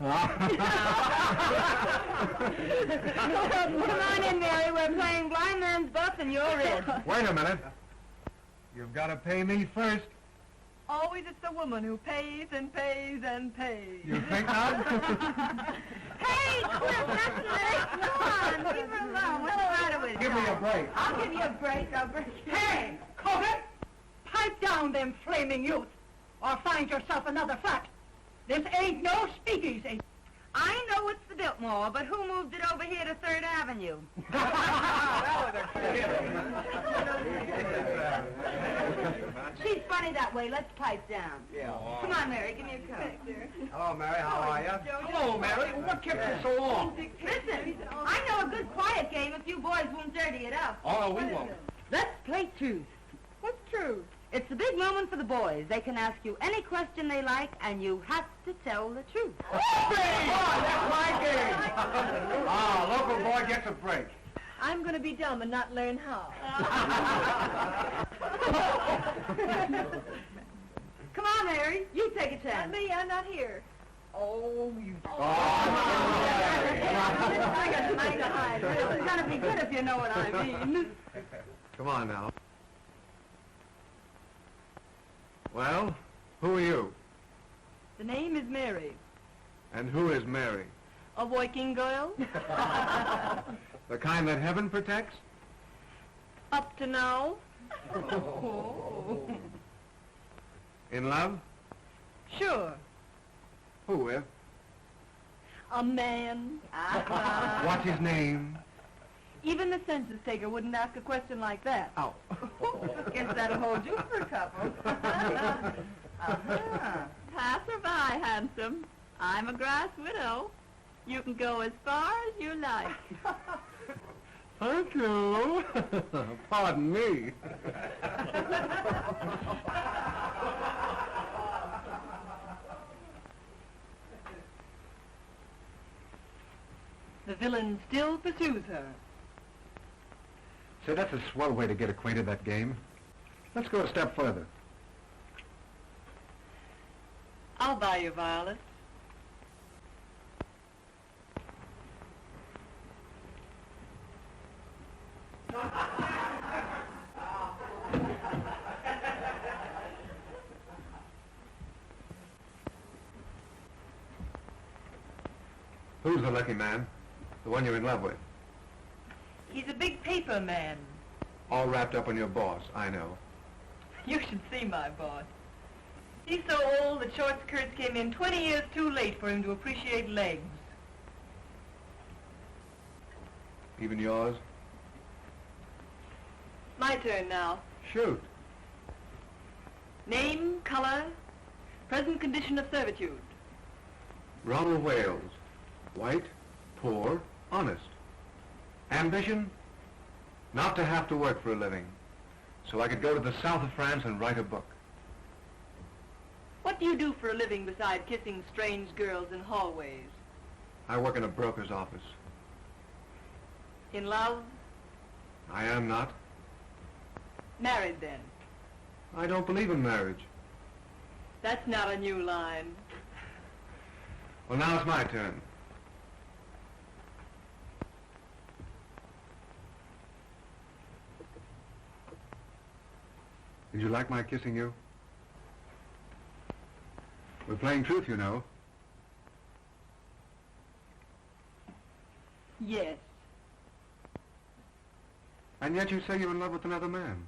Come on in, Mary. We're playing blind man's buff and you're in. Wait a minute. You've got to pay me first. Always it's the woman who pays and pays and pays. You think not? Hey, Cliff, that's nice. Come on, leave her alone. What's the matter with you? Give me a break. I'll give you a break. I'll break you. Hey, Cortez! Pipe down them flaming youth, or find yourself another flat. This ain't no speakeasy. I know it's the Biltmore, but who moved it over here to 3rd Avenue? She's funny that way. Let's pipe down. Yeah. Come on, Mary. Give me a cup. Hello, Mary. How are you? Hello, Mary. What kept you so long? Listen, I know a good quiet game if you boys won't dirty it up. Oh, no, we won't. Let's play truth. What's true? It's a big moment for the boys. They can ask you any question they like, and you have to tell the truth. That's my game. Local boy gets a break. I'm going to be dumb and not learn how. Come on, Mary. You take a Not chance. me, I'm not here. Oh, you... I got the money to hide. It's going to be good if you know what I mean. Come on now. Well, who are you? The name is Mary. And who is Mary? A working girl? The kind that heaven protects? Up to now? In love? Sure. Who with? A man. What's his name? Even the census taker wouldn't ask a question like that. Oh. Guess that'll hold you for a couple. Pass or by, handsome. I'm a grass widow. You can go as far as you like. Thank you. Pardon me. The villain still pursues her. Say, that's a swell way to get acquainted, that game. Let's go a step further. I'll buy you violets. Who's the lucky man? The one you're in love with? He's a big paper man. All wrapped up in your boss, I know. You should see my boss. He's so old that short skirts came in 20 years too late for him to appreciate legs. Even yours? My turn now. Shoot. Name, color, present condition of servitude. Ronald Wales. White, poor, honest. Ambition? Not to have to work for a living. So I could go to the south of France and write a book. What do you do for a living beside kissing strange girls in hallways? I work in a broker's office. In love? I am not. Married then? I don't believe in marriage. That's not a new line. Well, now it's my turn. Did you like my kissing you? We're playing truth, you know. Yes. And yet you say you're in love with another man.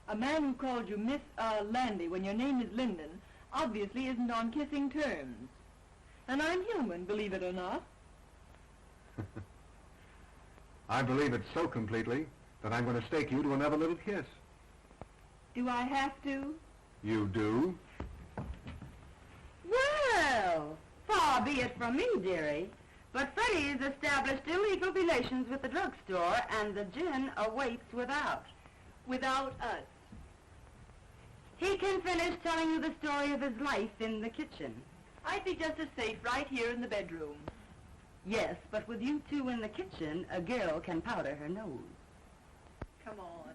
A man who called you Miss Landy when your name is Linden obviously isn't on kissing terms. And I'm human, believe it or not. I believe it so completely that I'm going to stake you to another little kiss. Do I have to? You do? Well, far be it from me, dearie, but Freddie has established illegal relations with the drugstore, and the gin awaits without. Without us. He can finish telling you the story of his life in the kitchen. I'd be just as safe right here in the bedroom. Yes, but with you two in the kitchen, a girl can powder her nose. Come on.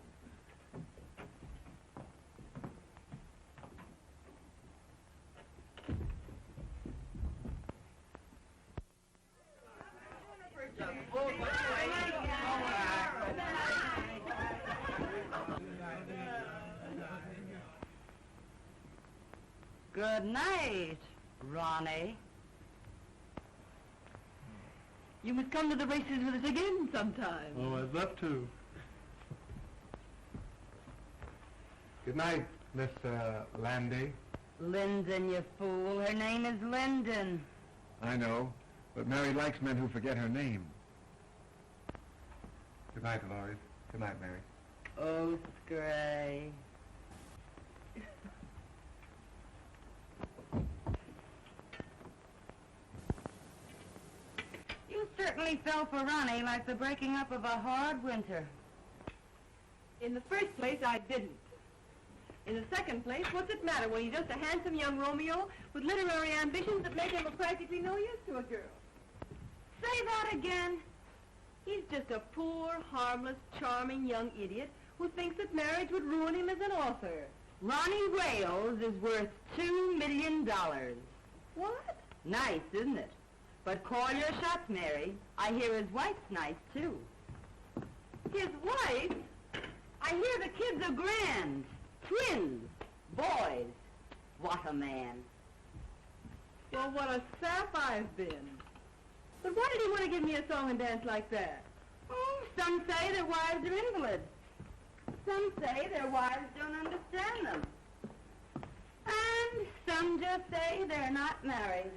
Good night, Ronnie. You must come to the races with us again sometime. Oh, I'd love to. Good night, Miss, Landy. Linden, you fool. Her name is Linden. I know, but Mary likes men who forget her name. Good night, Dolores. Good night, Mary. Oh, Scray. You certainly fell for Ronnie like the breaking up of a hard winter. In the first place, I didn't. In the second place, what's it matter when he's just a handsome young Romeo with literary ambitions that make him of practically no use to a girl? Say that again. He's just a poor, harmless, charming young idiot who thinks that marriage would ruin him as an author. Ronnie Wales is worth $2 million. What? Nice, isn't it? But call your shots, Mary. I hear his wife's nice, too. His wife? I hear the kids are grand. Twins. Boys. What a man. Well, what a sap I've been. But why did he want to give me a song and dance like that? Oh, some say their wives are invalids. Some say their wives don't understand them. And some just say they're not married.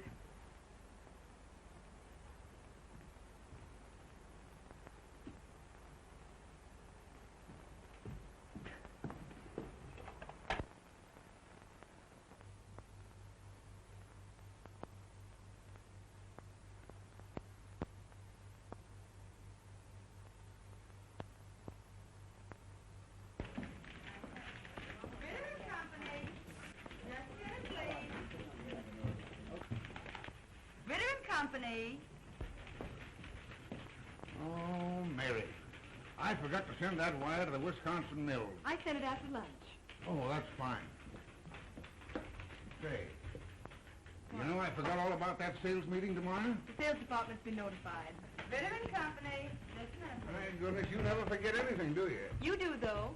Company. Oh, Mary. I forgot to send that wire to the Wisconsin Mills. I sent it after lunch. Oh, that's fine. Say, you know I forgot all about that sales meeting tomorrow? The sales department's been notified. Vitamin Company. Listen. My goodness, you never forget anything, do you? You do, though.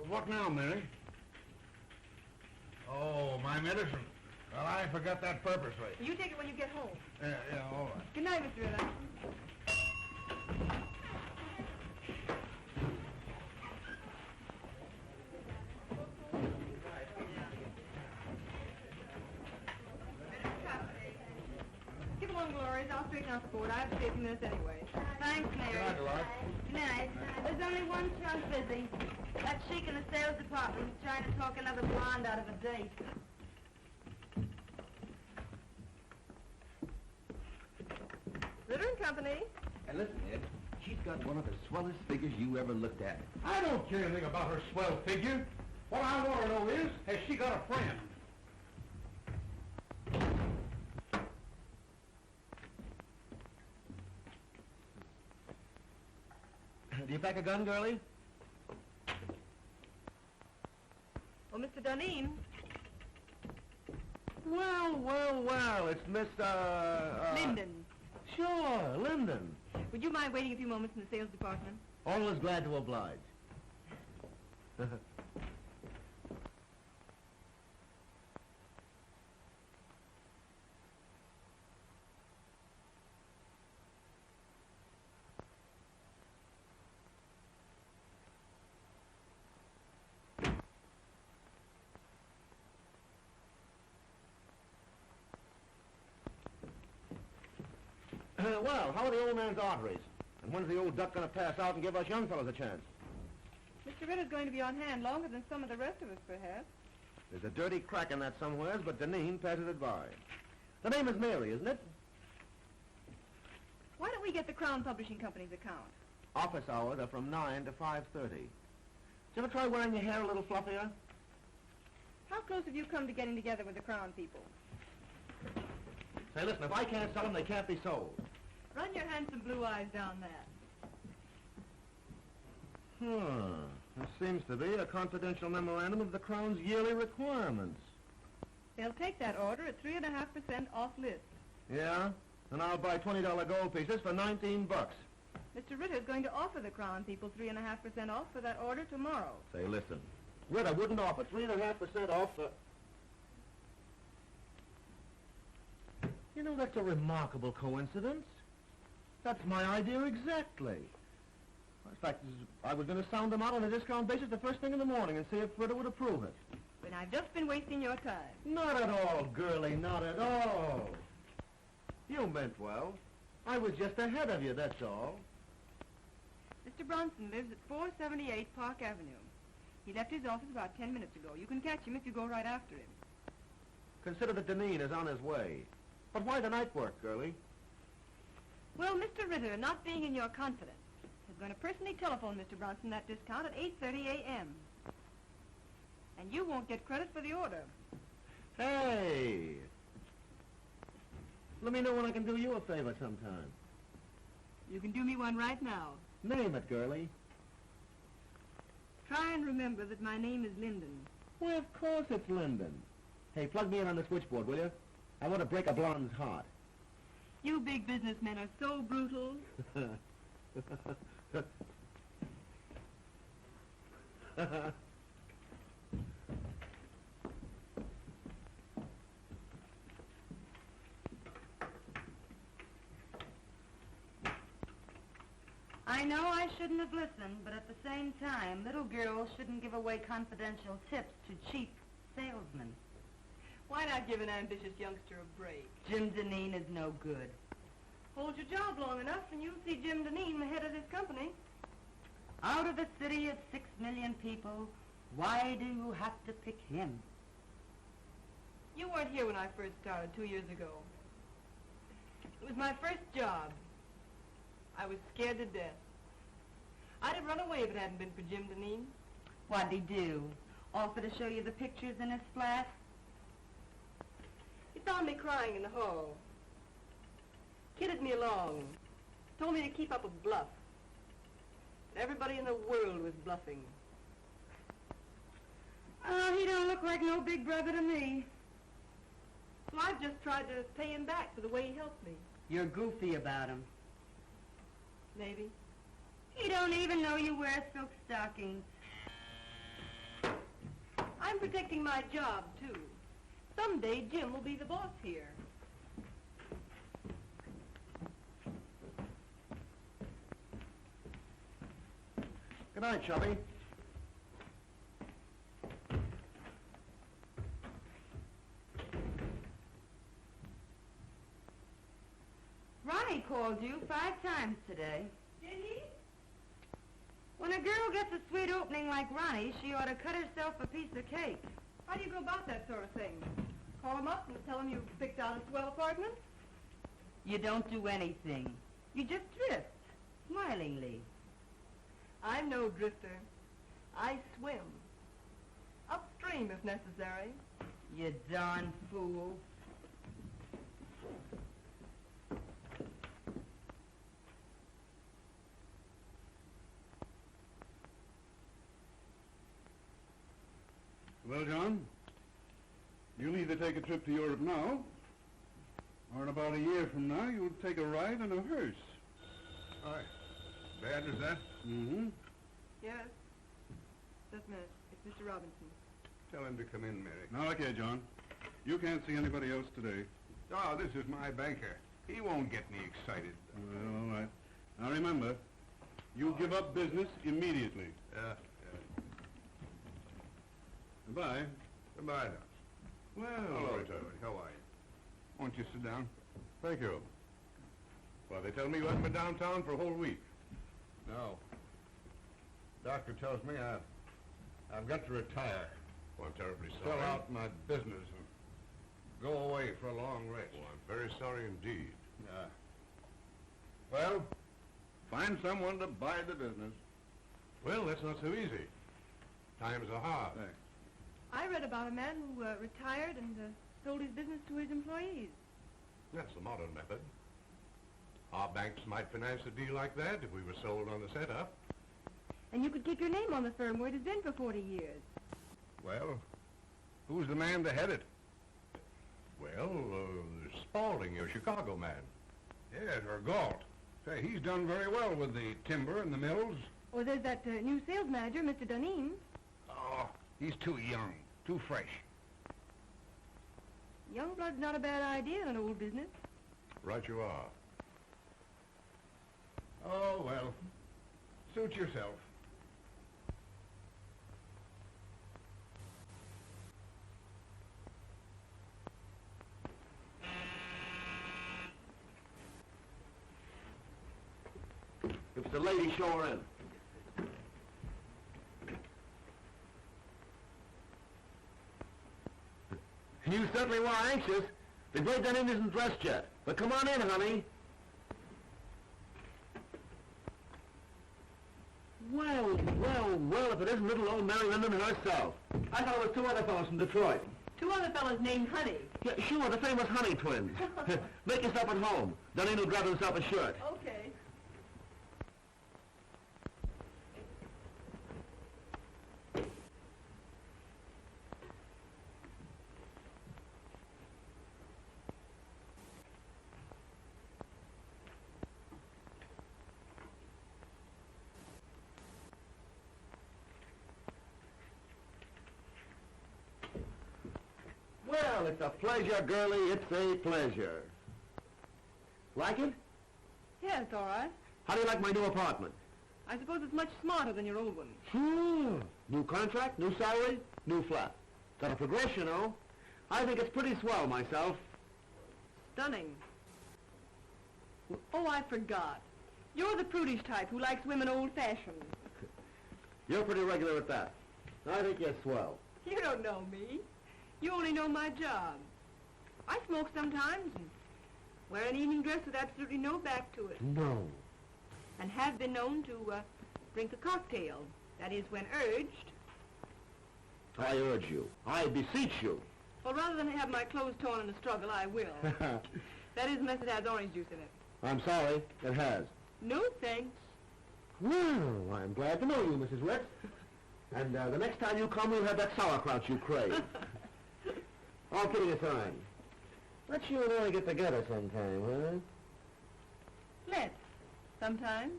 What now, Mary? Oh, my medicine. Well, I forgot that purposely. You take it when you get home. Yeah, all right. Good night, Mr. Ritter. Get along, Gloria. I'll straighten out the board. I have to stay a few minutes anyway. Thanks, Mary. Good night, Dolores. Good night. There's only one chunk busy. That sheik in the sales department is trying to talk another blonde out of a date. Ritter and Company. And listen, Ed, she's got one of the swellest figures you ever looked at. I don't care anything about her swell figure. What I want to know is, has she got a friend? Do you pack a gun, girlie? Well, Mr. Duneen. Well, it's Miss, Linden. Sure, Linden. Would you mind waiting a few moments in the sales department? Always glad to oblige. Well, how are the old man's arteries? And when's the old duck going to pass out and give us young fellows a chance? Mr. Ritter's going to be on hand longer than some of the rest of us, perhaps. There's a dirty crack in that somewheres, but Duneen passes it by. The name is Mary, isn't it? Why don't we get the Crown Publishing Company's account? Office hours are from 9 to 5:30. Did you ever try wearing your hair a little fluffier? How close have you come to getting together with the Crown people? Say, listen, if I can't sell them, they can't be sold. Run your handsome blue eyes down that. There seems to be a confidential memorandum of the Crown's yearly requirements. They'll take that order at 3.5% off list. Yeah? And I'll buy $20 gold pieces for $19. Mr. Ritter's going to offer the Crown people 3.5% off for that order tomorrow. Say, listen, Ritter wouldn't offer 3.5% off for... You know, that's a remarkable coincidence. That's my idea exactly. In fact, I was going to sound them out on a discount basis the first thing in the morning and see if Fritter would approve it. But I've just been wasting your time. Not at all, girlie, not at all. You meant well. I was just ahead of you, that's all. Mr. Bronson lives at 478 Park Avenue. He left his office about 10 minutes ago. You can catch him if you go right after him. Consider that Duneen is on his way. But why the night work, girlie? Well, Mr. Ritter, not being in your confidence, is going to personally telephone Mr. Bronson that discount at 8:30 a.m. And you won't get credit for the order. Hey! Let me know when I can do you a favor sometime. You can do me one right now. Name it, girlie. Try and remember that my name is Linden. Why, of course it's Linden. Hey, plug me in on the switchboard, will you? I want to break a blonde's heart. You big businessmen are so brutal. I know I shouldn't have listened, but at the same time, little girls shouldn't give away confidential tips to cheap salesmen. Why not give an ambitious youngster a break? Jim Duneen is no good. Hold your job long enough and you'll see Jim Duneen the head of this company. Out of a city of 6 million people, why do you have to pick him? You weren't here when I first started 2 years ago. It was my first job. I was scared to death. I'd have run away if it hadn't been for Jim Duneen. What'd he do? Offer to show you the pictures in his flat? He found me crying in the hall. Kidded me along. Told me to keep up a bluff. But everybody in the world was bluffing. Oh, he don't look like no big brother to me. So I've just tried to pay him back for the way he helped me. You're goofy about him. Maybe. He don't even know you wear silk stockings. I'm protecting my job, too. Someday Jim will be the boss here. Good night, Chubby. Ronnie called you 5 times today. Did he? When a girl gets a sweet opening like Ronnie, she ought to cut herself a piece of cake. How do you go about that sort of thing? Call him up and tell him you've picked out a swell apartment? You don't do anything. You just drift, smilingly. I'm no drifter. I swim. Upstream, if necessary. You darn fool. Well, John, you'll either take a trip to Europe now, or in about a year from now, you'll take a ride in a hearse. Hi. Bad as that? Mm-hmm. Yes. Just a minute. It's Mr. Robinson. Tell him to come in, Mary. Now, look here, John. You can't see anybody else today. Oh, this is my banker. He won't get me excited. Well, all right. Now, remember, you give up business immediately. Yeah. Goodbye. Goodbye, now. Well, Hello, Charlie. How are you? Won't you sit down? Thank you. Well, they tell me you haven't been downtown for a whole week. No. Doctor tells me I've got to retire. Well, I'm terribly Sell sorry. out my business and go away for a long rest. Well, I'm very sorry indeed. Yeah. Well, find someone to buy the business. Well, that's not so easy. Times are hard. Thanks. I read about a man who retired and sold his business to his employees. That's the modern method. Our banks might finance a deal like that if we were sold on the setup. And you could keep your name on the firm where it has been for 40 years. Well, who's the man to head it? Well, Spaulding, your Chicago man. Yes, or Galt. Say, he's done very well with the timber and the mills. Or there's that new sales manager, Mr. Duneen. Oh, he's too young, too fresh. Young blood's not a bad idea in an old business. Right you are. Oh, well. Suit yourself. If it's a lady, show her in. You certainly were anxious. The great Duneen isn't dressed yet. But come on in, honey. Well, well, well, if it isn't little old Mary Linden herself. I thought it was two other fellows from Detroit. Two other fellas named Honey. Yeah, sure, the famous Honey twins. Make yourself at home. Duneen will grab himself a shirt. Okay. Well, it's a pleasure, girlie. It's a pleasure. Like it? Yeah, it's all right. How do you like my new apartment? I suppose it's much smarter than your old one. Sure. New contract, new salary, new flat. Got a progression, you know. I think it's pretty swell myself. Stunning. Oh, I forgot. You're the prudish type who likes women old-fashioned. You're pretty regular at that. I think you're swell. You don't know me. You only know my job. I smoke sometimes and wear an evening dress with absolutely no back to it. No. And have been known to drink a cocktail. That is, when urged. I urge you. I beseech you. Well, rather than have my clothes torn in a struggle, I will. That is, unless it has orange juice in it. I'm sorry. It has. No thanks. Well, I'm glad to know you, Mrs. Rex. And the next time you come, we'll have that sauerkraut you crave. All kidding aside, let's you and I get together sometime, huh? Let's. Sometime.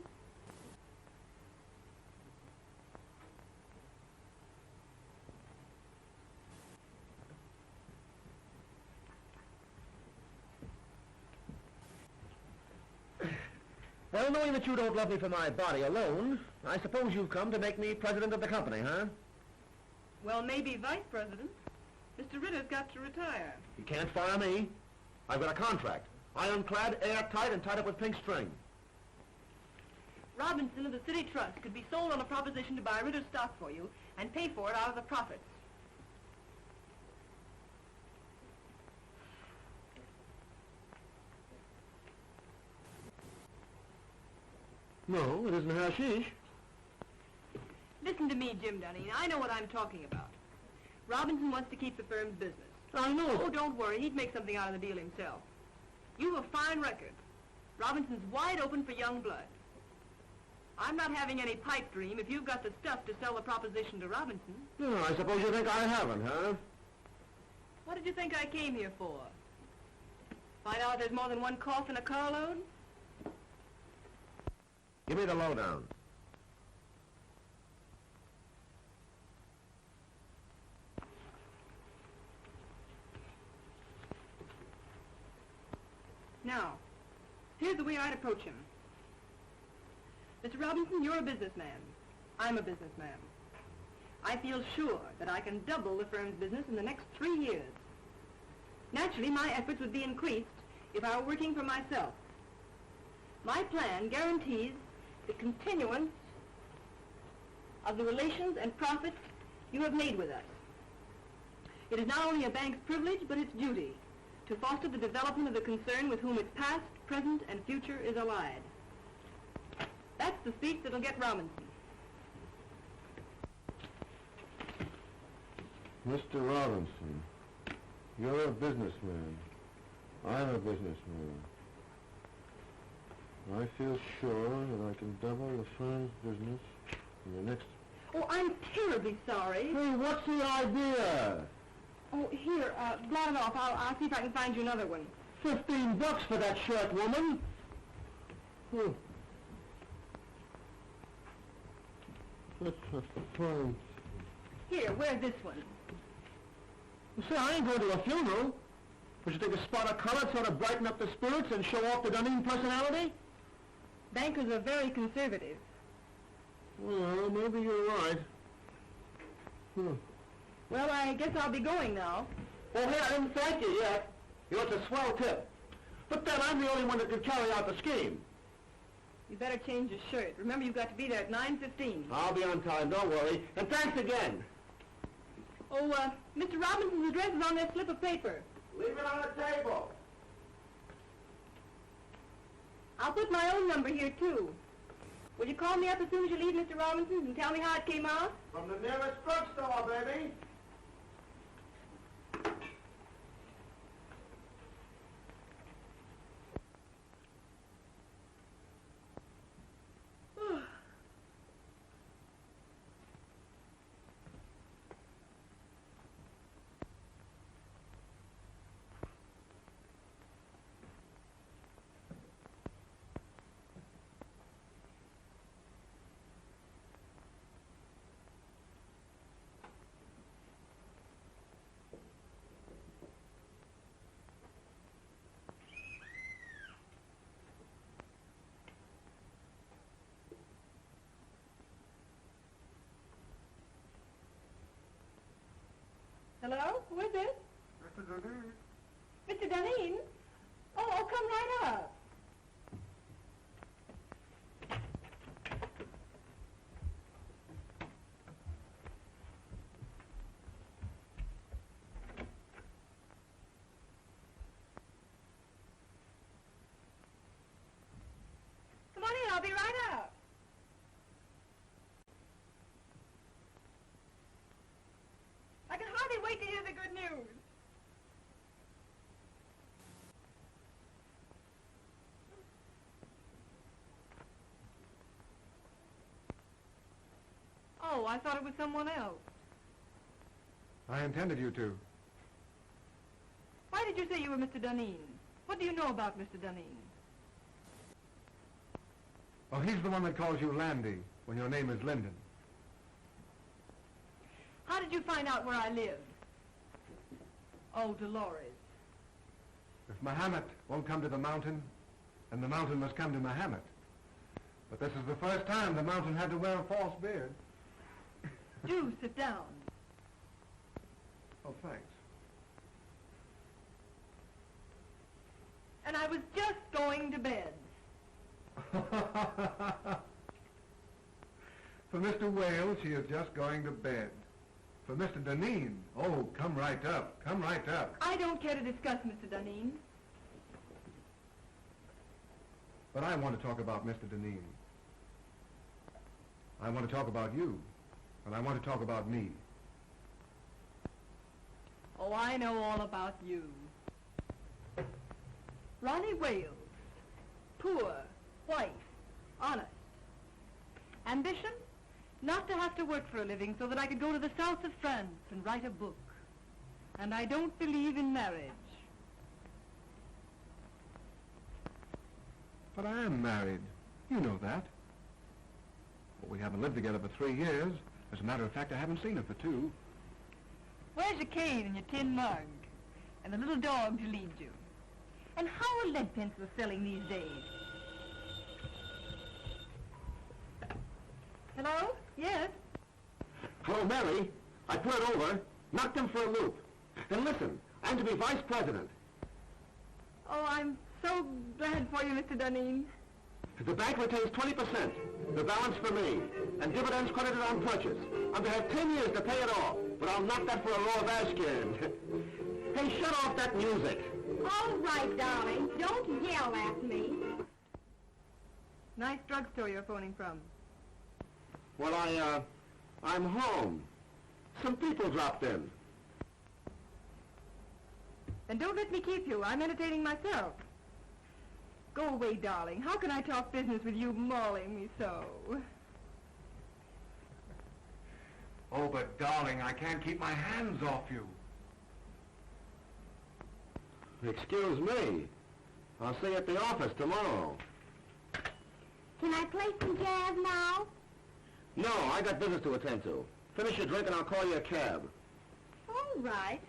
Well, knowing that you don't love me for my body alone, I suppose you've come to make me president of the company, huh? Well, maybe vice president. Mr. Ritter's got to retire. You can't fire me. I've got a contract. Ironclad, airtight, and tied up with pink string. Robinson of the City Trust could be sold on a proposition to buy Ritter's stock for you and pay for it out of the profits. No, it isn't hashish. Listen to me, Jim Duneen. I know what I'm talking about. Robinson wants to keep the firm's business. I know. Oh, don't worry. He'd make something out of the deal himself. You have a fine record. Robinson's wide open for young blood. I'm not having any pipe dream if you've got the stuff to sell the proposition to Robinson. No, I suppose you think I haven't, huh? What did you think I came here for? Find out there's more than one cough in a carload? Give me the lowdown. Now, here's the way I'd approach him. Mr. Robinson, you're a businessman. I'm a businessman. I feel sure that I can double the firm's business in the next 3 years. Naturally, my efforts would be increased if I were working for myself. My plan guarantees the continuance of the relations and profits you have made with us. It is not only a bank's privilege, but its duty to foster the development of the concern with whom its past, present, and future is allied. That's the speech that'll get Robinson. Mr. Robinson, you're a businessman. I'm a businessman. I feel sure that I can double the firm's business in the next... Oh, I'm terribly sorry. Hey, what's the idea? Oh, here, blot it off. I'll see if I can find you another one. $15 for that shirt, woman. That's a fine... Here, wear this one. Say, I ain't going to a funeral. Would you think a spot of color sort of brighten up the spirits and show off the Duneen personality? Bankers are very conservative. Well, maybe you're right. Well, I guess I'll be going now. Oh, hey, I didn't thank you yet. You know, it's a swell tip. But then I'm the only one that could carry out the scheme. You better change your shirt. Remember, you've got to be there at 9:15. I'll be on time, don't worry. And thanks again. Oh, Mr. Robinson's address is on that slip of paper. Leave it on the table. I'll put my own number here, too. Will you call me up as soon as you leave Mr. Robinson's and tell me how it came out? From the nearest drugstore, baby. Hello? Who is it? Mr. Duneen. Mr. Duneen? Oh, come right up. Come on in, I'll be right up. I can hardly wait to hear the good news. Oh, I thought it was someone else. I intended you to. Why did you say you were Mr. Duneen? What do you know about Mr. Duneen? Oh, he's the one that calls you Landy when your name is Linden. How did you find out where I live? Oh, Dolores. If Mahomet won't come to the mountain, then the mountain must come to Mahomet. But this is the first time the mountain had to wear a false beard. Do sit down. Oh, thanks. And I was just going to bed. For Mr. Wales, she is just going to bed. For Mr. Duneen, oh, come right up, come right up. I don't care to discuss Mr. Duneen. But I want to talk about Mr. Duneen. I want to talk about you, and I want to talk about me. Oh, I know all about you. Ronnie Wales. Poor, white, honest. Ambition? Not to have to work for a living so that I could go to the south of France and write a book. And I don't believe in marriage. But I am married. You know that. Well, we haven't lived together for 3 years. As a matter of fact, I haven't seen her for 2. Where's your cane and your tin mug? And the little dog to lead you? And how are lead pencils selling these days? Hello? Yes? Hello, Mary. I put it over, knocked him for a loop. And listen, I'm to be vice president. Oh, I'm so glad for you, Mr. Duneen. The bank retains 20%, the balance for me, and dividends credited on purchase. I'm to have 10 years to pay it off, but I'll knock that for a row of Ashcan. Hey, shut off that music. All right, darling. Don't yell at me. Nice drugstore you're phoning from. Well, I'm home. Some people dropped in. Then don't let me keep you. I'm entertaining myself. Go away, darling. How can I talk business with you mauling me so? Oh, but darling, I can't keep my hands off you. Excuse me. I'll see you at the office tomorrow. Can I play some jazz now? No, I got business to attend to. Finish your drink and I'll call you a cab. All right.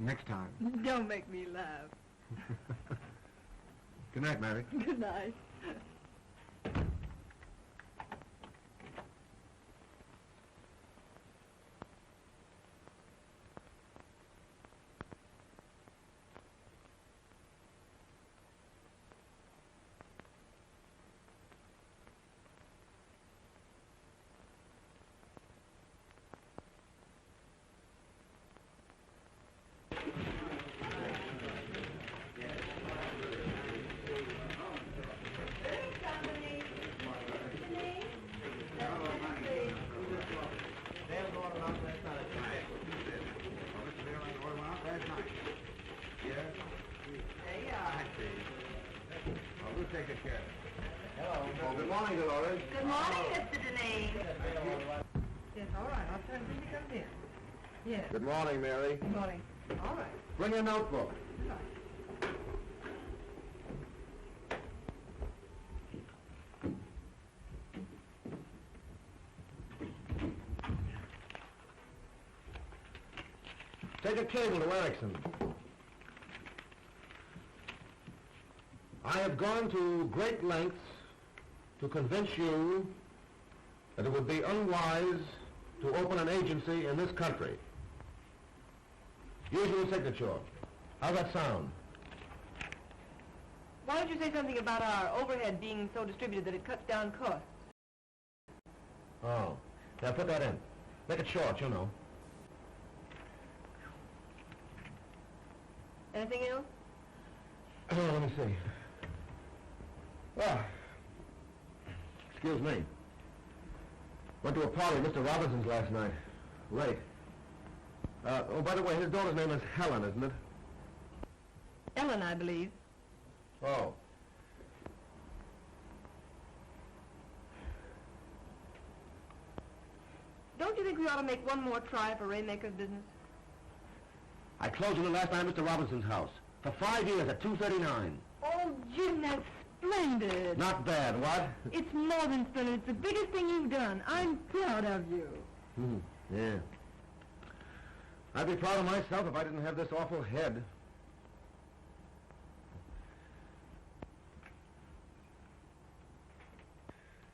Next time. Don't make me laugh. Good night, Mary. Good night. Take a chair. Hello. Oh, good morning, Dolores. Good morning, Mr. Duneen. Yes, all right. I'll tell him when he comes in. Yes. Good morning, Mary. Good morning. All right. Bring your notebook. Take a cable to Erickson. I have gone to great lengths to convince you that it would be unwise to open an agency in this country. Usual signature. How's that sound? Why don't you say something about our overhead being so distributed that it cuts down costs? Oh. Now put that in. Make it short, you know. Anything else? Oh, let me see. Well, excuse me. Went to a party at Mr. Robinson's last night. Late. Oh, by the way, his daughter's name is Helen, isn't it? Ellen, I believe. Oh. Don't you think we ought to make one more try for Raymaker's business? I closed on it last night at Mr. Robinson's house. For 5 years at $2.39. Oh, Jim, that's splendid. Not bad, what? It's more than splendid. It's the biggest thing you've done. I'm proud of you. Yeah. I'd be proud of myself if I didn't have this awful head.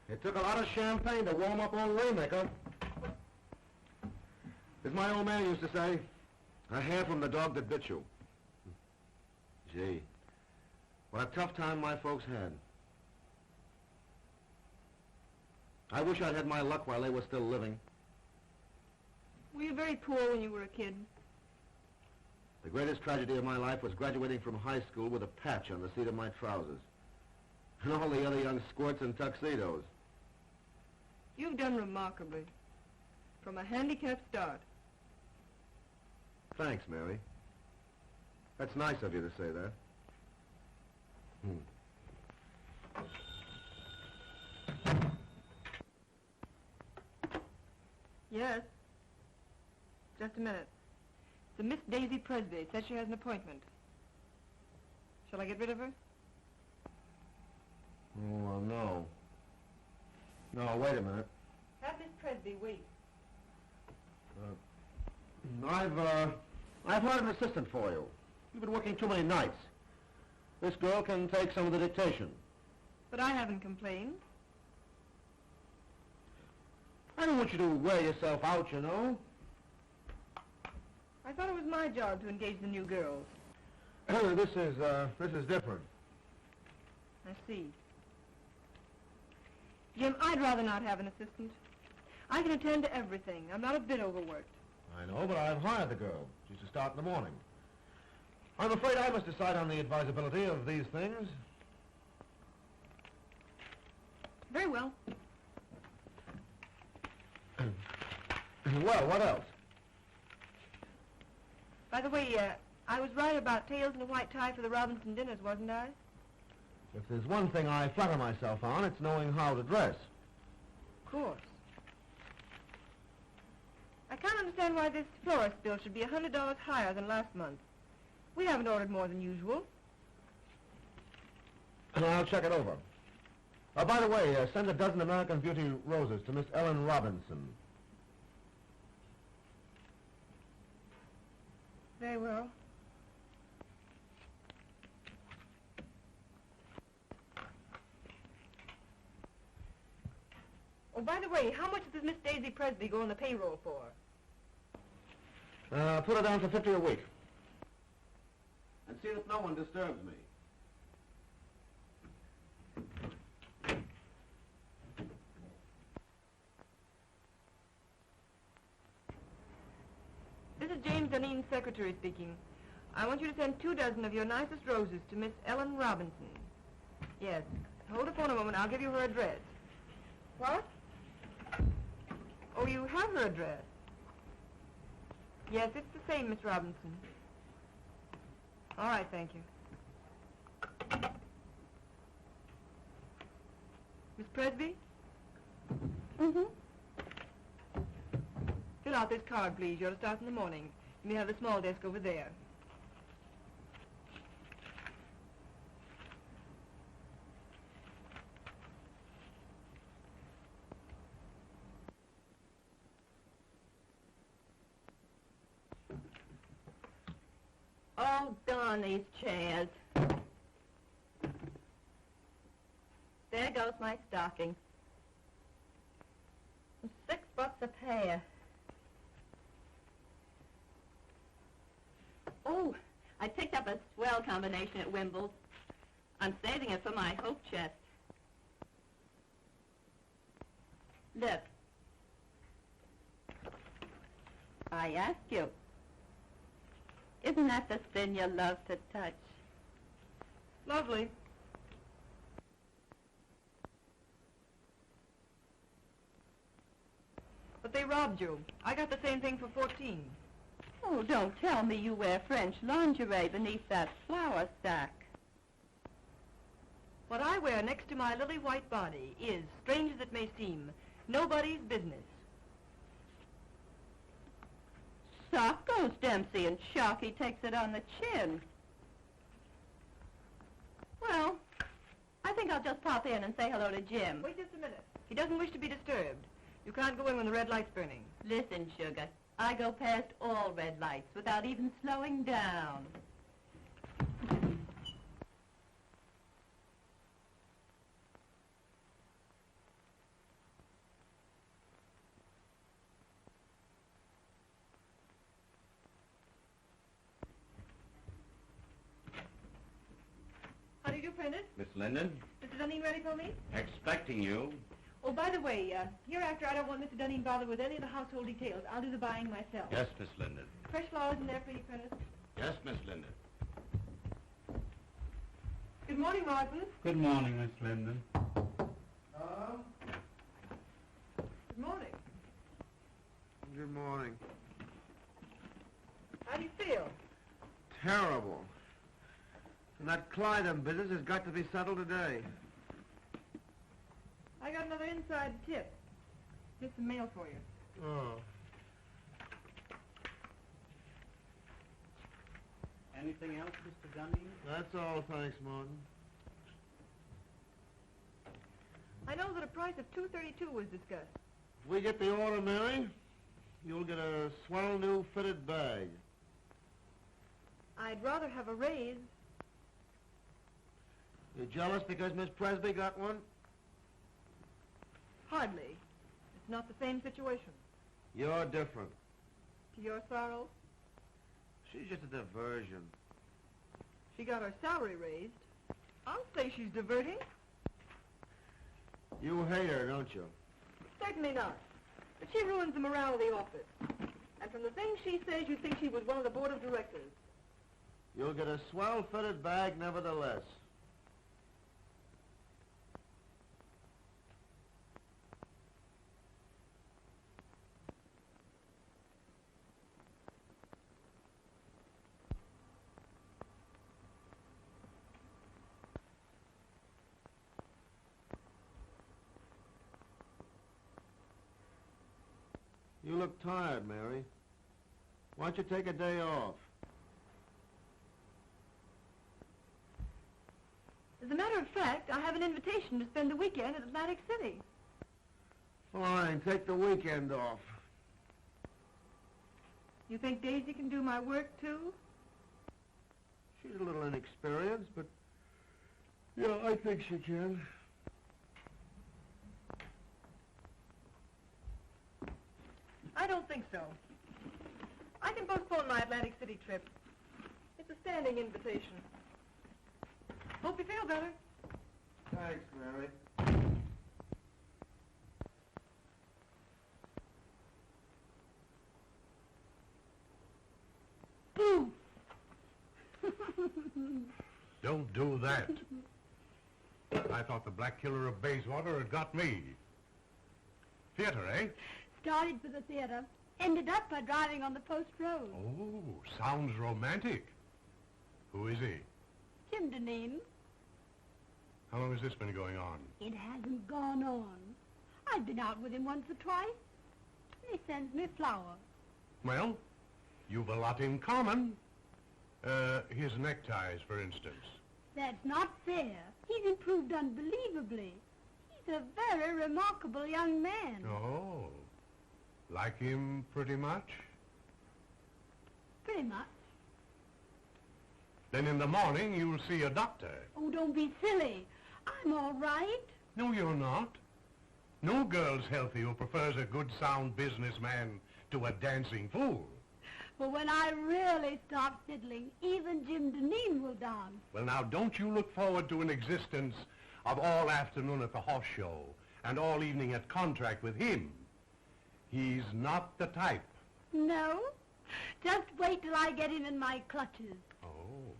It took a lot of champagne to warm up old Raymaker. As my old man used to say, a hair from the dog that bit you. Gee, what a tough time my folks had. I wish I'd had my luck while they were still living. Were you very poor when you were a kid? The greatest tragedy of my life was graduating from high school with a patch on the seat of my trousers. And all the other young squirts in tuxedos. You've done remarkably. From a handicapped start. Thanks, Mary. That's nice of you to say that. Yes. Just a minute. The Miss Daisy Presby says she has an appointment. Shall I get rid of her? Oh, no. No, wait a minute. Have Miss Presby wait. I've hired an assistant for you. You've been working too many nights. This girl can take some of the dictation. But I haven't complained. I don't want you to wear yourself out, you know. I thought it was my job to engage the new girls. This is different. I see. Jim, I'd rather not have an assistant. I can attend to everything. I'm not a bit overworked. I know, but I've hired the girl. She's to start in the morning. I'm afraid I must decide on the advisability of these things. Very well. Well, what else? By the way, I was right about tails and a white tie for the Robinson dinners, wasn't I? If there's one thing I flatter myself on, it's knowing how to dress. Of course. I can't understand why this florist bill should be $100 higher than last month. We haven't ordered more than usual. And I'll check it over. By the way, send a dozen American Beauty roses to Miss Ellen Robinson. Very well. Oh, by the way, how much does Miss Daisy Presby go on the payroll for? Put her down for 50 a week. And see that no one disturbs me. This is James Duneen's secretary speaking. I want you to send 2 dozen of your nicest roses to Miss Ellen Robinson. Yes. Hold the phone a moment. I'll give you her address. What? Oh, you have her address. Yes, it's the same, Miss Robinson. All right, thank you. Miss Presby? Mm-hmm. Fill out this card, please. You're to start in the morning. You may have the small desk over there. Oh, darn these chairs. There goes my stocking. $6 a pair. Oh, I picked up a swell combination at Wimble's. I'm saving it for my hope chest. Look. I ask you. Isn't that the thing you love to touch? Lovely. But they robbed you. I got the same thing for 14. Oh, don't tell me you wear French lingerie beneath that flour sack. What I wear next to my lily white body is, strange as it may seem, nobody's business. Sock goes Dempsey and Sharky takes it on the chin. Well, I think I'll just pop in and say hello to Jim. Wait just a minute. He doesn't wish to be disturbed. You can't go in when the red light's burning. Listen, sugar, I go past all red lights without even slowing down. How do you do, Prentice? Miss Linden? Mr. Duneen ready for me? Expecting you. Oh, by the way, hereafter I don't want Mr. Duneen bothered with any of the household details. I'll do the buying myself. Yes, Miss Linden. Fresh flowers in there for you, Prentice. Yes, Miss Linden. Good morning, Martin. Good morning, Miss Linden. Good morning. Good morning. How do you feel? Terrible. And that Clyden business has got to be settled today. I got another inside tip. Here's some mail for you. Oh. Anything else, Mr. Duneen? That's all, thanks, Martin. I know that a price of $232 was discussed. If we get the order, Mary, you'll get a swell new fitted bag. I'd rather have a raise. You jealous because Miss Presby got one? Hardly. It's not the same situation. You're different. To your sorrow, She's just a diversion. she got her salary raised. I'll say she's diverting. You hate her, don't you? Certainly not. But she ruins the morale of the office. And from the things she says, you think she was one of the board of directors. You'll get a swell fitted bag nevertheless. You look tired, Mary. Why don't you take a day off? As a matter of fact, I have an invitation to spend the weekend at Atlantic City. Fine, take the weekend off. You think Daisy can do my work, too? She's a little inexperienced, but yeah, I think she can. I don't think so. I can postpone my Atlantic City trip. It's a standing invitation. Hope you feel better. Thanks, Mary. Boo! Don't do that. I thought the black killer of Bayswater had got me. Theater, eh? Started for the theater. Ended up by driving on the post road. Oh, sounds romantic. Who is he? Jim Duneen. How long has this been going on? It hasn't gone on. I've been out with him once or twice. He sends me flowers. Well, you've a lot in common. His neckties, for instance. That's not fair. He's improved unbelievably. He's a very remarkable young man. Oh, like him pretty much? Pretty much. Then in the morning you'll see a doctor. Oh, don't be silly. I'm all right. No, you're not. No girl's healthy who prefers a good, sound businessman to a dancing fool. But when I really start fiddling, even Jim Duneen will dance. Well, now, don't you look forward to an existence of all afternoon at the horse show and all evening at contract with him. He's not the type. No? Just wait till I get him in my clutches. Oh.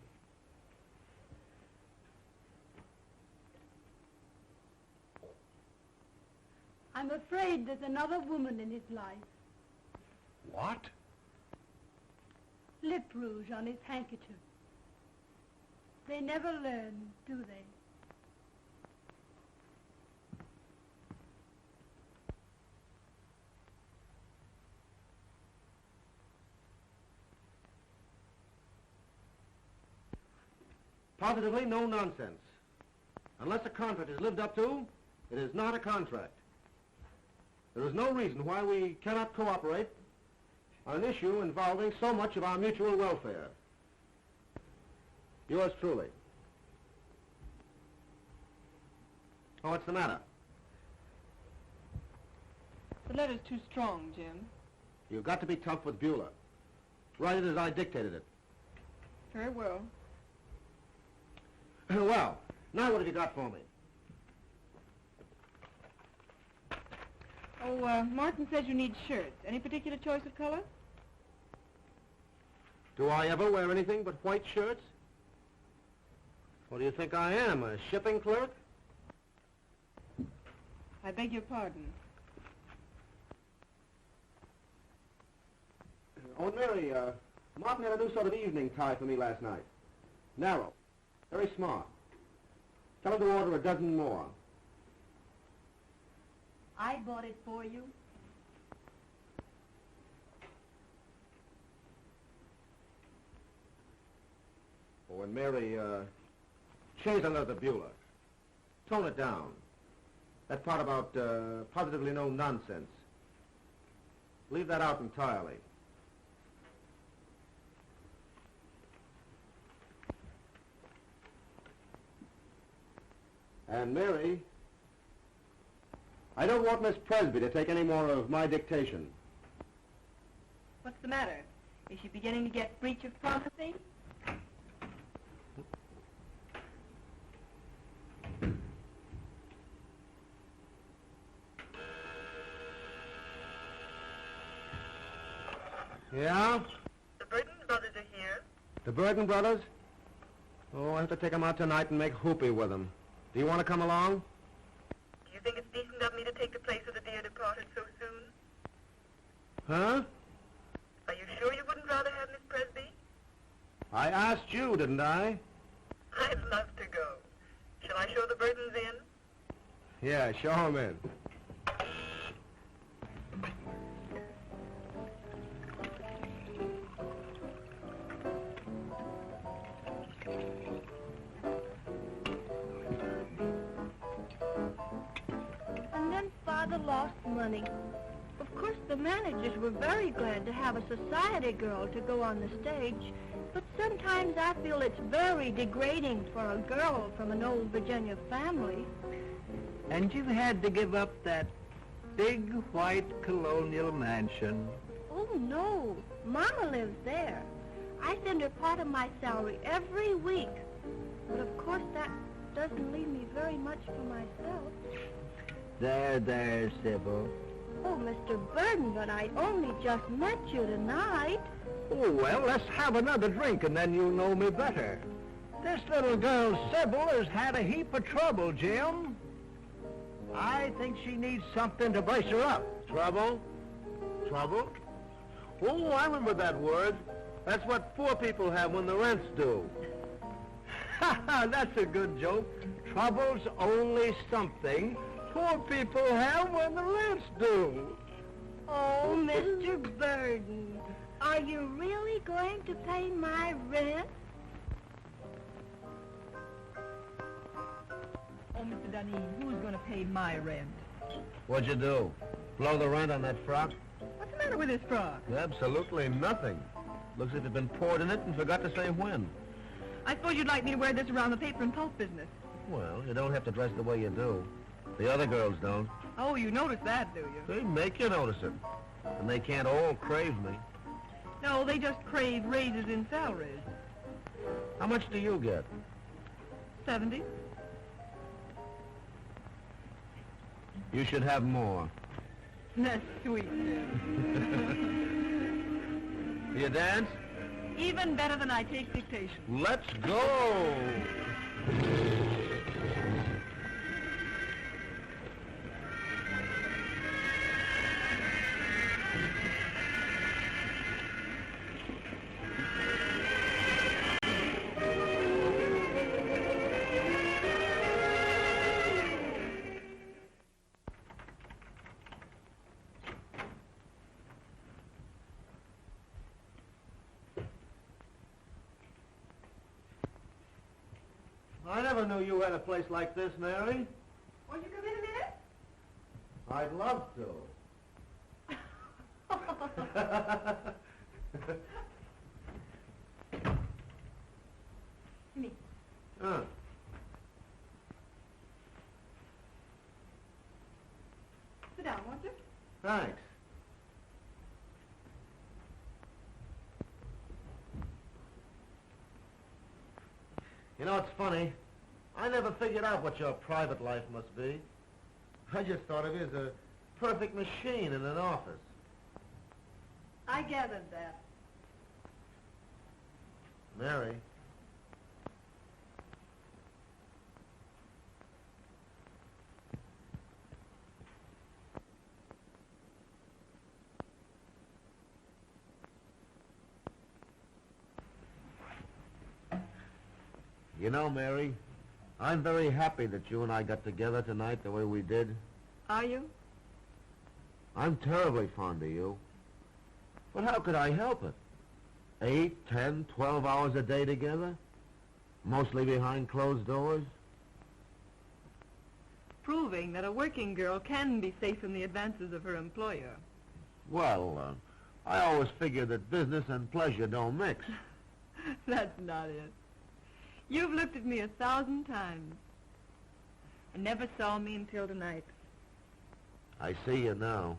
I'm afraid there's another woman in his life. What? Lip rouge on his handkerchief. They never learn, do they? Positively no nonsense. Unless a contract is lived up to, it is not a contract. There is no reason why we cannot cooperate on an issue involving so much of our mutual welfare. Yours truly. Oh, what's the matter? The letter's too strong, Jim. You've got to be tough with Beulah. Write it as I dictated it. Very well. Well, now what have you got for me? Oh, Martin says you need shirts. Any particular choice of color? Do I ever wear anything but white shirts? What do you think I am, a shipping clerk? I beg your pardon. Oh, Mary, Martin had a new sort of evening tie for me last night. Narrow. Very smart. Tell him to order a dozen more. I bought it for you. Oh, and Mary, change another Beulah. Tone it down. That part about positively no nonsense. Leave that out entirely. And Mary, I don't want Miss Presby to take any more of my dictation. What's the matter? Is she beginning to get breach of promising? Yeah? The Burton brothers are here. The Burton brothers? Oh, I have to take them out tonight and make whoopee with them. Do you want to come along? Do you think it's decent of me to take the place of the dear departed so soon? Huh? Are you sure you wouldn't rather have Miss Presby? I asked you, didn't I? I'd love to go. Shall I show the Burtons in? Yeah, show them in. And then Father lost money. Of course, the managers were very glad to have a society girl to go on the stage, but sometimes I feel it's very degrading for a girl from an old Virginia family. And you had to give up that big white colonial mansion. Oh, no. Mama lives there. I send her part of my salary every week. But of course that doesn't leave me very much for myself. There, Sybil. Oh, Mr. Burden, but I only just met you tonight. Oh, well, let's have another drink and then you'll know me better. This little girl, Sybil, has had a heap of trouble, Jim. I think she needs something to brace her up. Trouble? Trouble? Oh, I remember that word. That's what poor people have when the rent's due. That's a good joke. Trouble's only something poor people have when the rent's due. Oh, Mr. Burden, are you really going to pay my rent? Oh, Mr. Duneen, who's going to pay my rent? What'd you do? Blow the rent on that frock? What's the matter with this frock? Absolutely nothing. Looks as if you've been poured in it and forgot to say when. I suppose you'd like me to wear this around the paper and pulp business. Well, you don't have to dress the way you do. The other girls don't. Oh, you notice that, do you? They make you notice it. And they can't all crave me. No, they just crave raises in salaries. How much do you get? 70. You should have more. That's sweet, Jim. You dance? Even better than I take dictation. Let's go! I never knew you had a place like this, Mary. Won't you come in a minute? I'd love to. Me. Sit down, won't you? Thanks. You know, it's funny. I never figured out what your private life must be. I just thought of you as a perfect machine in an office. I gathered that. Mary. You know, Mary, I'm very happy that you and I got together tonight the way we did. Are you? I'm terribly fond of you. But how could I help it? 8, 10, 12 hours a day together? Mostly behind closed doors? Proving that a working girl can be safe in the advances of her employer. Well, I always figured that business and pleasure don't mix. That's not it. You've looked at me 1,000 times and never saw me until tonight. I see you now.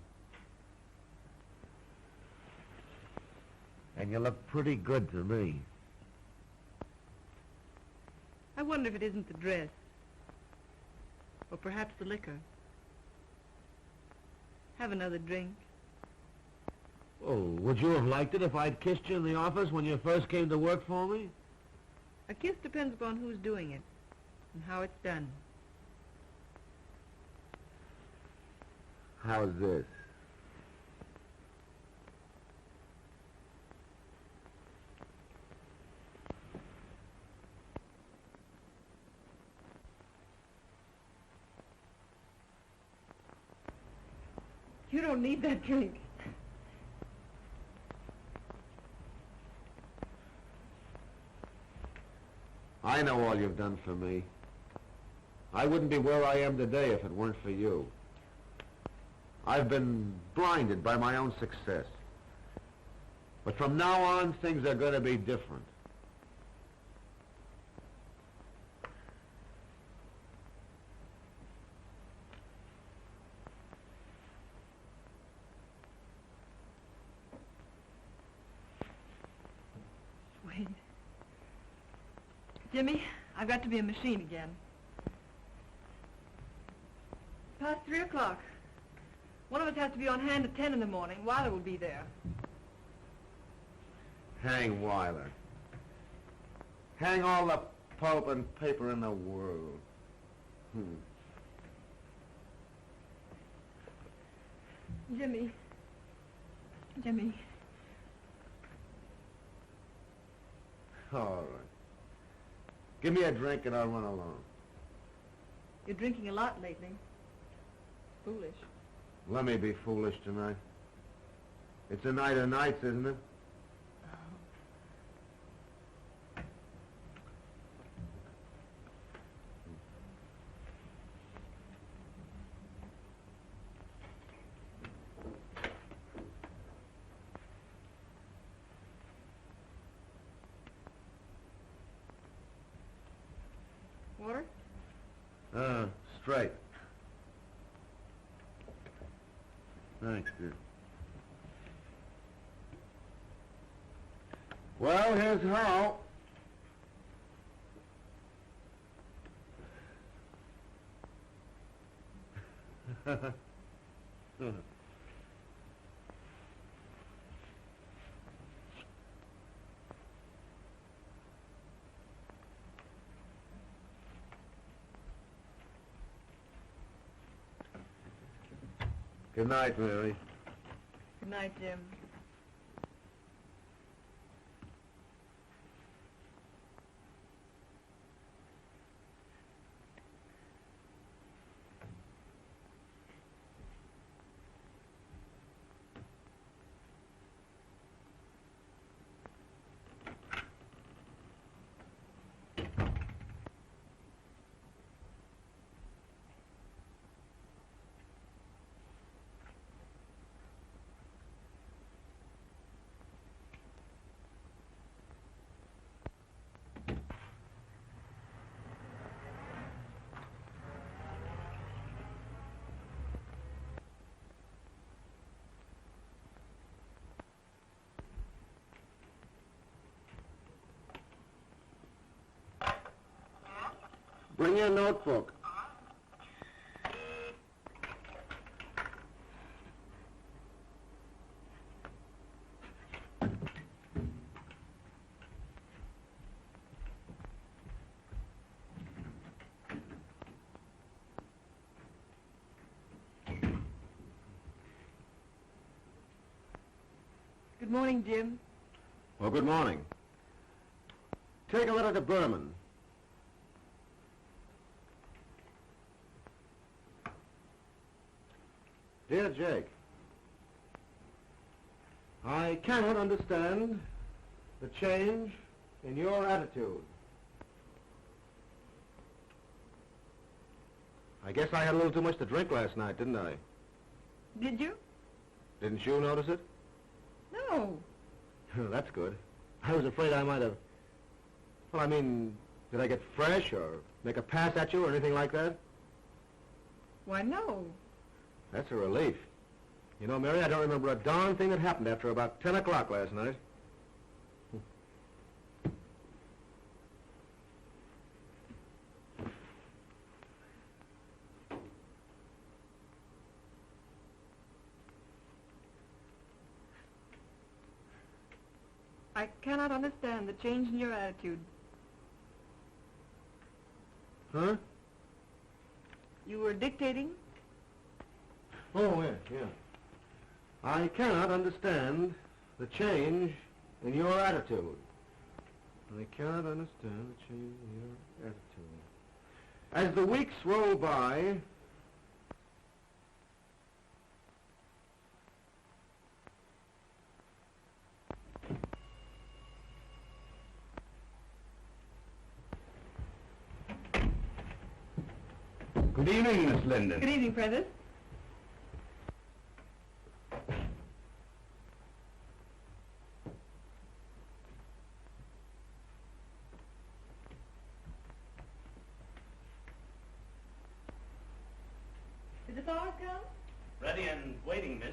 And you look pretty good to me. I wonder if it isn't the dress. Or perhaps the liquor. Have another drink. Oh, would you have liked it if I'd kissed you in the office when you first came to work for me? A kiss depends upon who's doing it and how it's done. How's this? You don't need that drink. I know all you've done for me. I wouldn't be where I am today if it weren't for you. I've been blinded by my own success. But from now on, things are going to be different. Jimmy, I've got to be a machine again. Past 3 o'clock. One of us has to be on hand at 10 in the morning. Weiler will be there. Hang Weiler. Hang all the pulp and paper in the world. Jimmy. All right. Give me a drink and I'll run along. You're drinking a lot lately. Foolish. Let me be foolish tonight. It's a night of nights, isn't it? Water? Straight. Thanks, dear. Well, here's how. Good night, Mary. Good night, Jim. Bring your notebook. Good morning, Jim. Well, good morning. Take a letter to Berman. Dear Jake, I cannot understand the change in your attitude. I guess I had a little too much to drink last night, didn't I? Did you? Didn't you notice it? No. That's good. I was afraid I might have... Well, I mean, did I get fresh or make a pass at you or anything like that? Why, no. That's a relief. You know, Mary, I don't remember a darn thing that happened after about 10 o'clock last night. I cannot understand the change in your attitude. Huh? You were dictating? Oh, yeah. I cannot understand the change in your attitude. I cannot understand the change in your attitude. As the weeks roll by, Good evening, Miss Linden. Good evening, Prentice. Did the flowers come? Ready and waiting, miss.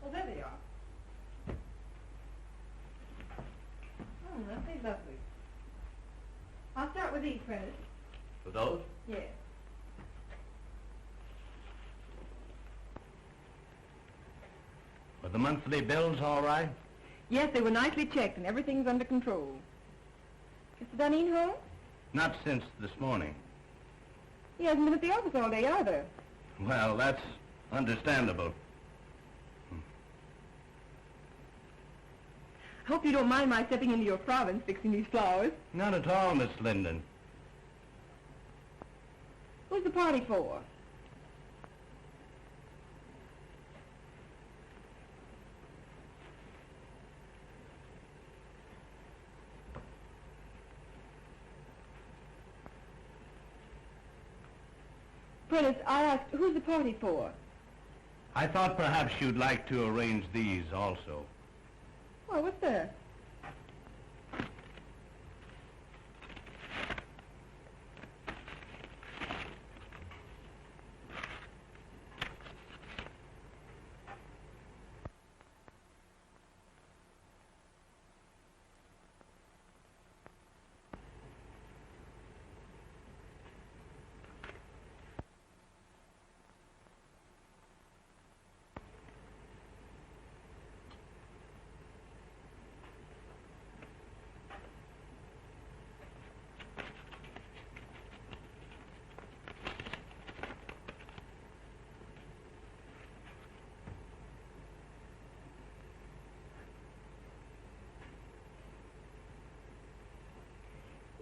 Well, there they are. lovely. I'll start with these, Prentice. For those? Yes. Were the monthly bills all right? Yes, they were nicely checked and everything's under control. Mr. Duneen home? Not since this morning. He hasn't been at the office all day either. Well, that's understandable. Hope you don't mind my stepping into your province fixing these flowers. Not at all, Miss Linden. Who's the party for? Prentice, I asked, who's the party for? I thought perhaps you'd like to arrange these also. Oh, what's that?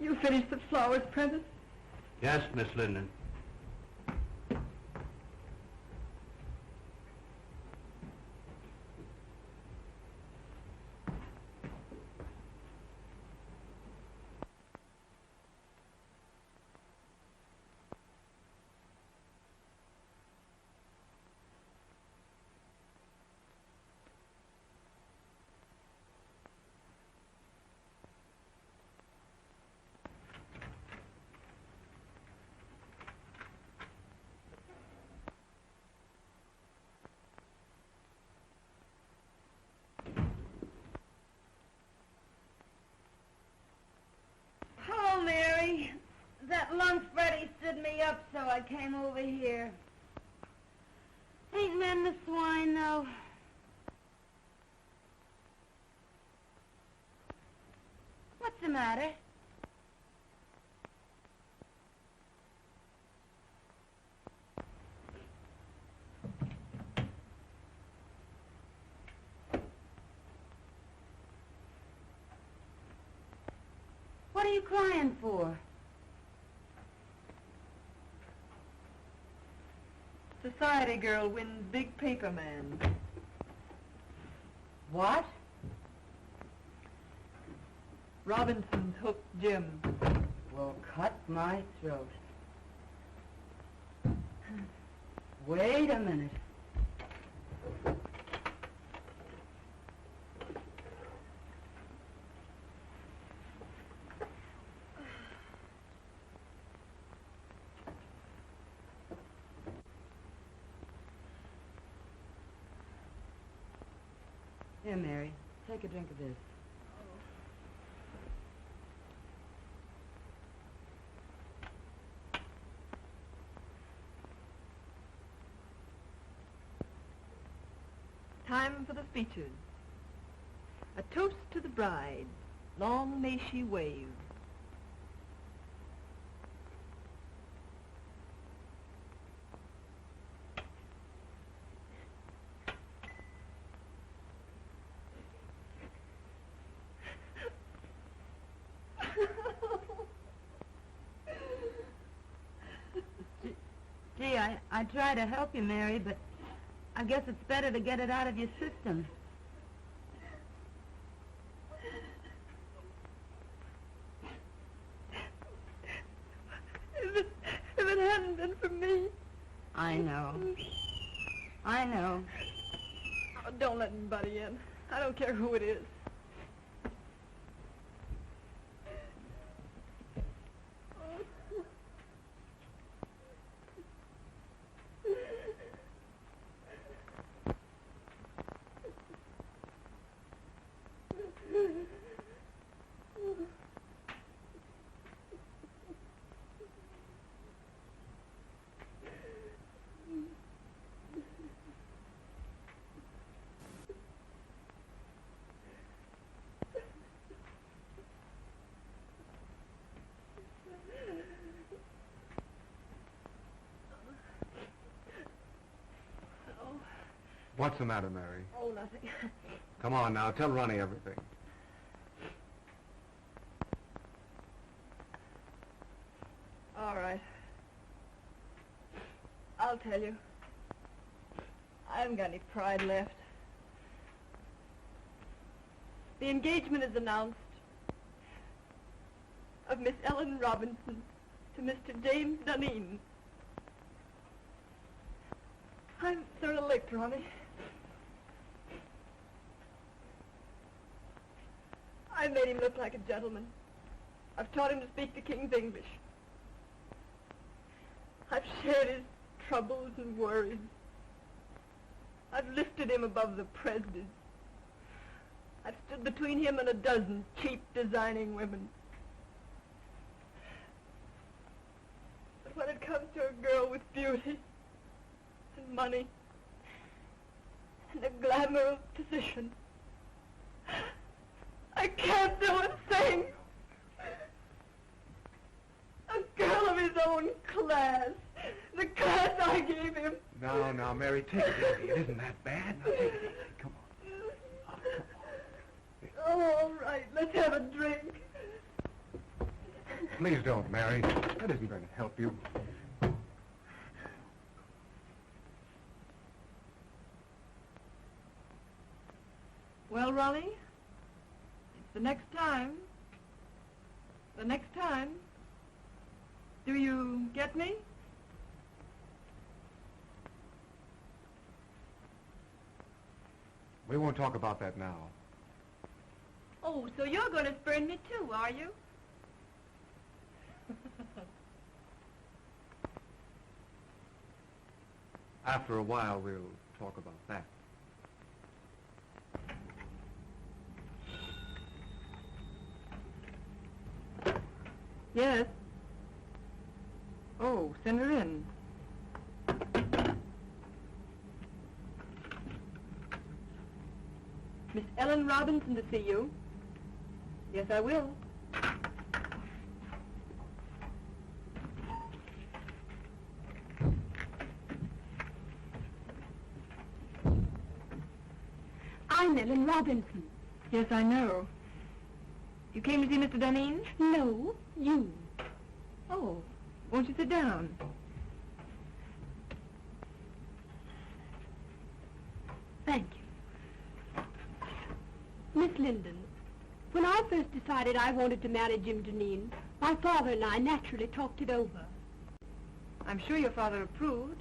You finished the flowers, Prentice? Yes, Miss Linden. Hello, Mary. That lunch Freddie stood me up, so I came over here. Ain't men the swine, though. What's the matter? What are you crying for? Society girl wins big paper man. What? Robinson's hooked Jim. Well, cut my throat. Wait a minute. Here, Mary, take a drink of this. Time for the speeches. A toast to the bride. Long may she wave. Gee, I try to help you, Mary, but I guess it's better to get it out of your system. If it hadn't been for me... I know. I know. Oh, don't let anybody in. I don't care who it is. What's the matter, Mary? Oh, nothing. Come on now, tell Ronnie everything. All right. I'll tell you. I haven't got any pride left. The engagement is announced of Miss Ellen Robinson to Mr. James Duneen. I'm sort of licked, Ronnie. I made him look like a gentleman. I've taught him to speak the King's English. I've shared his troubles and worries. I've lifted him above the prejudice. I've stood between him and a dozen cheap designing women. But when it comes to a girl with beauty and money and the glamour of position, I can't do a thing. A girl of his own class. The class I gave him. Now, Mary, take it easy. It isn't that bad. Now, take it easy. Come on. Oh, come on. Oh, all right. Let's have a drink. Please don't, Mary. That isn't going to help you. Well, Ronnie, it's the next time. The next time. Do you get me? We won't talk about that now. Oh, so you're going to spurn me too, are you? After a while, we'll talk about that. Yes. Oh, send her in. Miss Ellen Robinson to see you. Yes, I will. I'm Ellen Robinson. Yes, I know. You came to see Mr. Duneen? No, you. Oh, won't you sit down? Thank you. Miss Linden, when I first decided I wanted to marry Jim Duneen, my father and I naturally talked it over. I'm sure your father approved.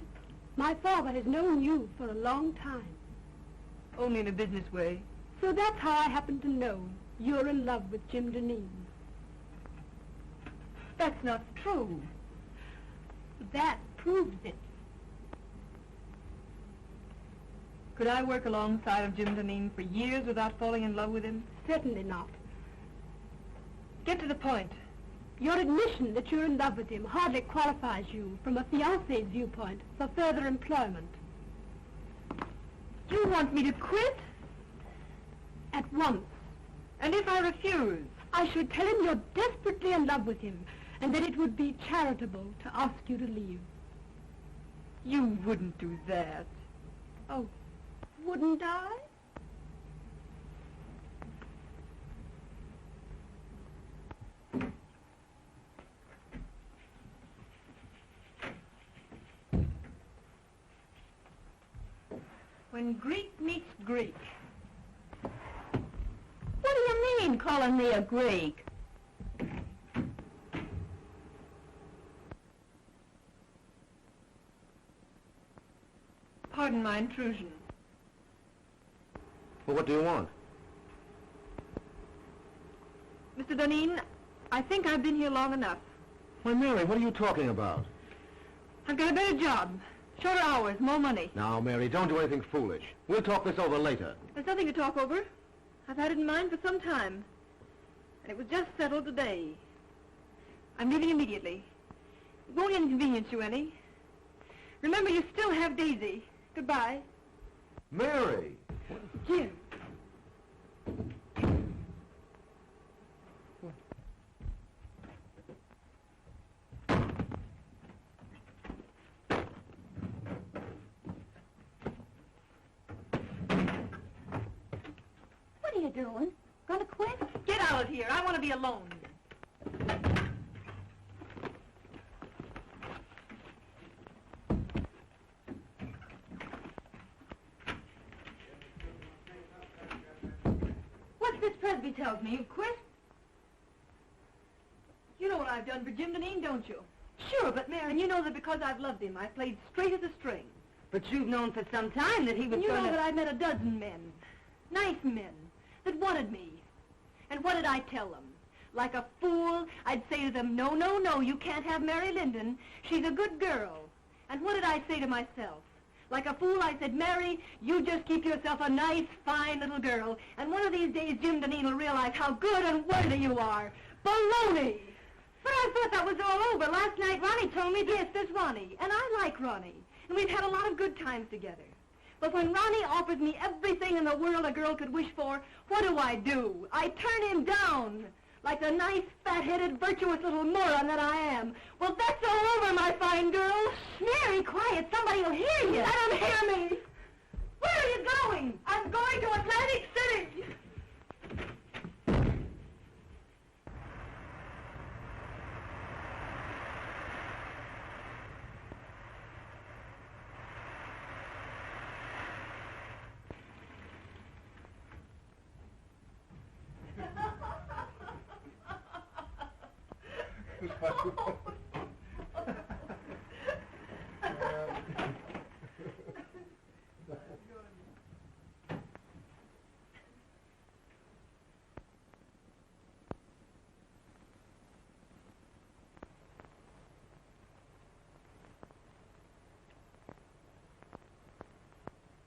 My father has known you for a long time. Only in a business way. So that's how I happen to know you're in love with Jim Duneen. That's not true. That proves it. Could I work alongside of Jim Duneen for years without falling in love with him? Certainly not. Get to the point. Your admission that you're in love with him hardly qualifies you, from a fiancé's viewpoint, for further employment. You want me to quit? At once. And if I refuse? I should tell him you're desperately in love with him, and that it would be charitable to ask you to leave. You wouldn't do that. Oh, wouldn't I? When Greek meets Greek. What do you mean, calling me a Greek? Pardon my intrusion. Well, what do you want? Mr. Duneen, I think I've been here long enough. Why, Mary, what are you talking about? I've got a better job. Shorter hours, more money. Now, Mary, don't do anything foolish. We'll talk this over later. There's nothing to talk over. I've had it in mind for some time. And it was just settled today. I'm leaving immediately. It won't inconvenience you any. Remember, you still have Daisy. Goodbye. Mary! Jim. doing? Gonna quit? Get out of here. I want to be alone. What's this Presby tells me? You've quit? You know what I've done for Jim Duneen, don't you? Sure, but Mary... And you know that because I've loved him, I played straight as a string. But you've known for some time that he was You know that I've met a dozen men, nice men, that wanted me. And what did I tell them? Like a fool, I'd say to them, no, no, no, you can't have Mary Linden. She's a good girl. And what did I say to myself? Like a fool, I said, Mary, you just keep yourself a nice, fine little girl, and one of these days Jim Duneen will realize how good and worthy you are. Baloney! But I thought that was all over. Last night, Ronnie told me, yes, there's Ronnie, and I like Ronnie, and we've had a lot of good times together. But when Ronnie offers me everything in the world a girl could wish for, what do? I turn him down, like the nice, fat-headed, virtuous little moron that I am. Well, that's all over, my fine girl. Mary, quiet. Somebody will hear you. Let him hear me. Where are you going? I'm going to Atlantic City.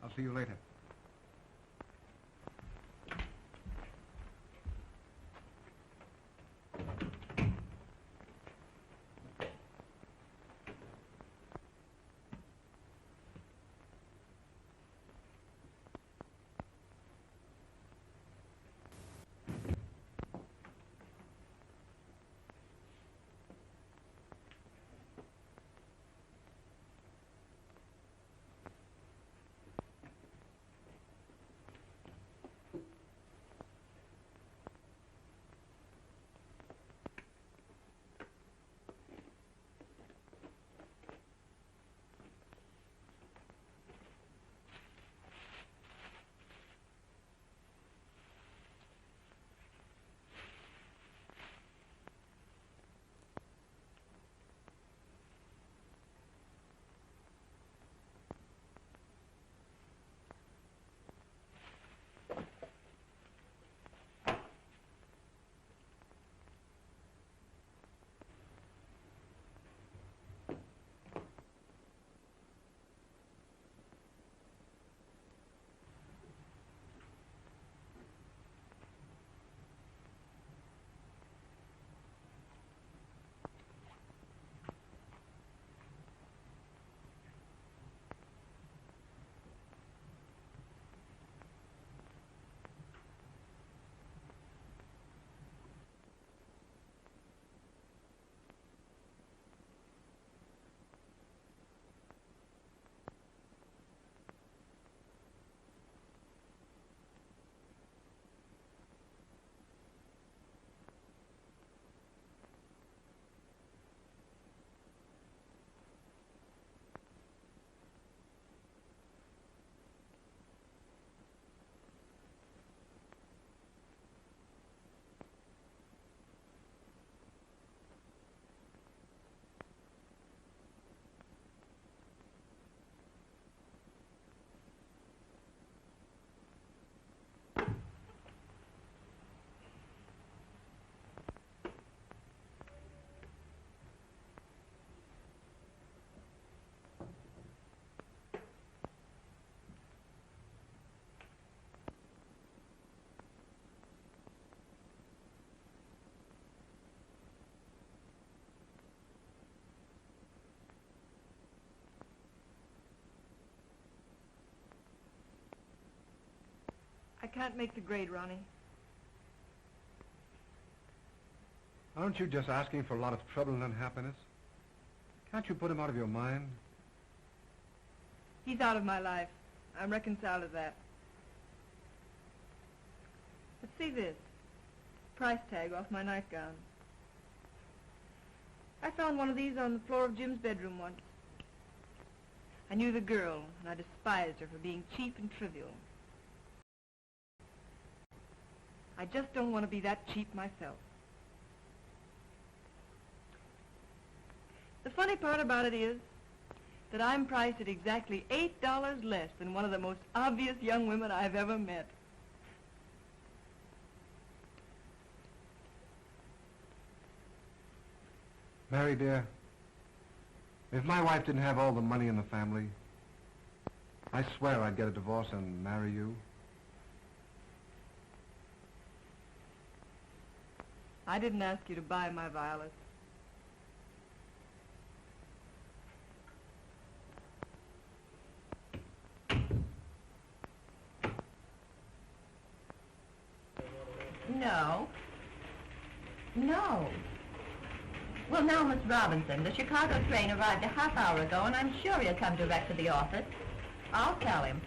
I'll see you later. I can't make the grade, Ronnie. Aren't you just asking for a lot of trouble and unhappiness? Can't you put him out of your mind? He's out of my life. I'm reconciled to that. Let's see this. Price tag off my nightgown. I found one of these on the floor of Jim's bedroom once. I knew the girl, and I despised her for being cheap and trivial. I just don't want to be that cheap myself. The funny part about it is that I'm priced at exactly $8 less than one of the most obvious young women I've ever met. Mary, dear, if my wife didn't have all the money in the family, I swear I'd get a divorce and marry you. I didn't ask you to buy my violets. No. No. Well, now, Miss Robinson, the Chicago train arrived a half hour ago, and I'm sure he'll come direct to the office. I'll tell him.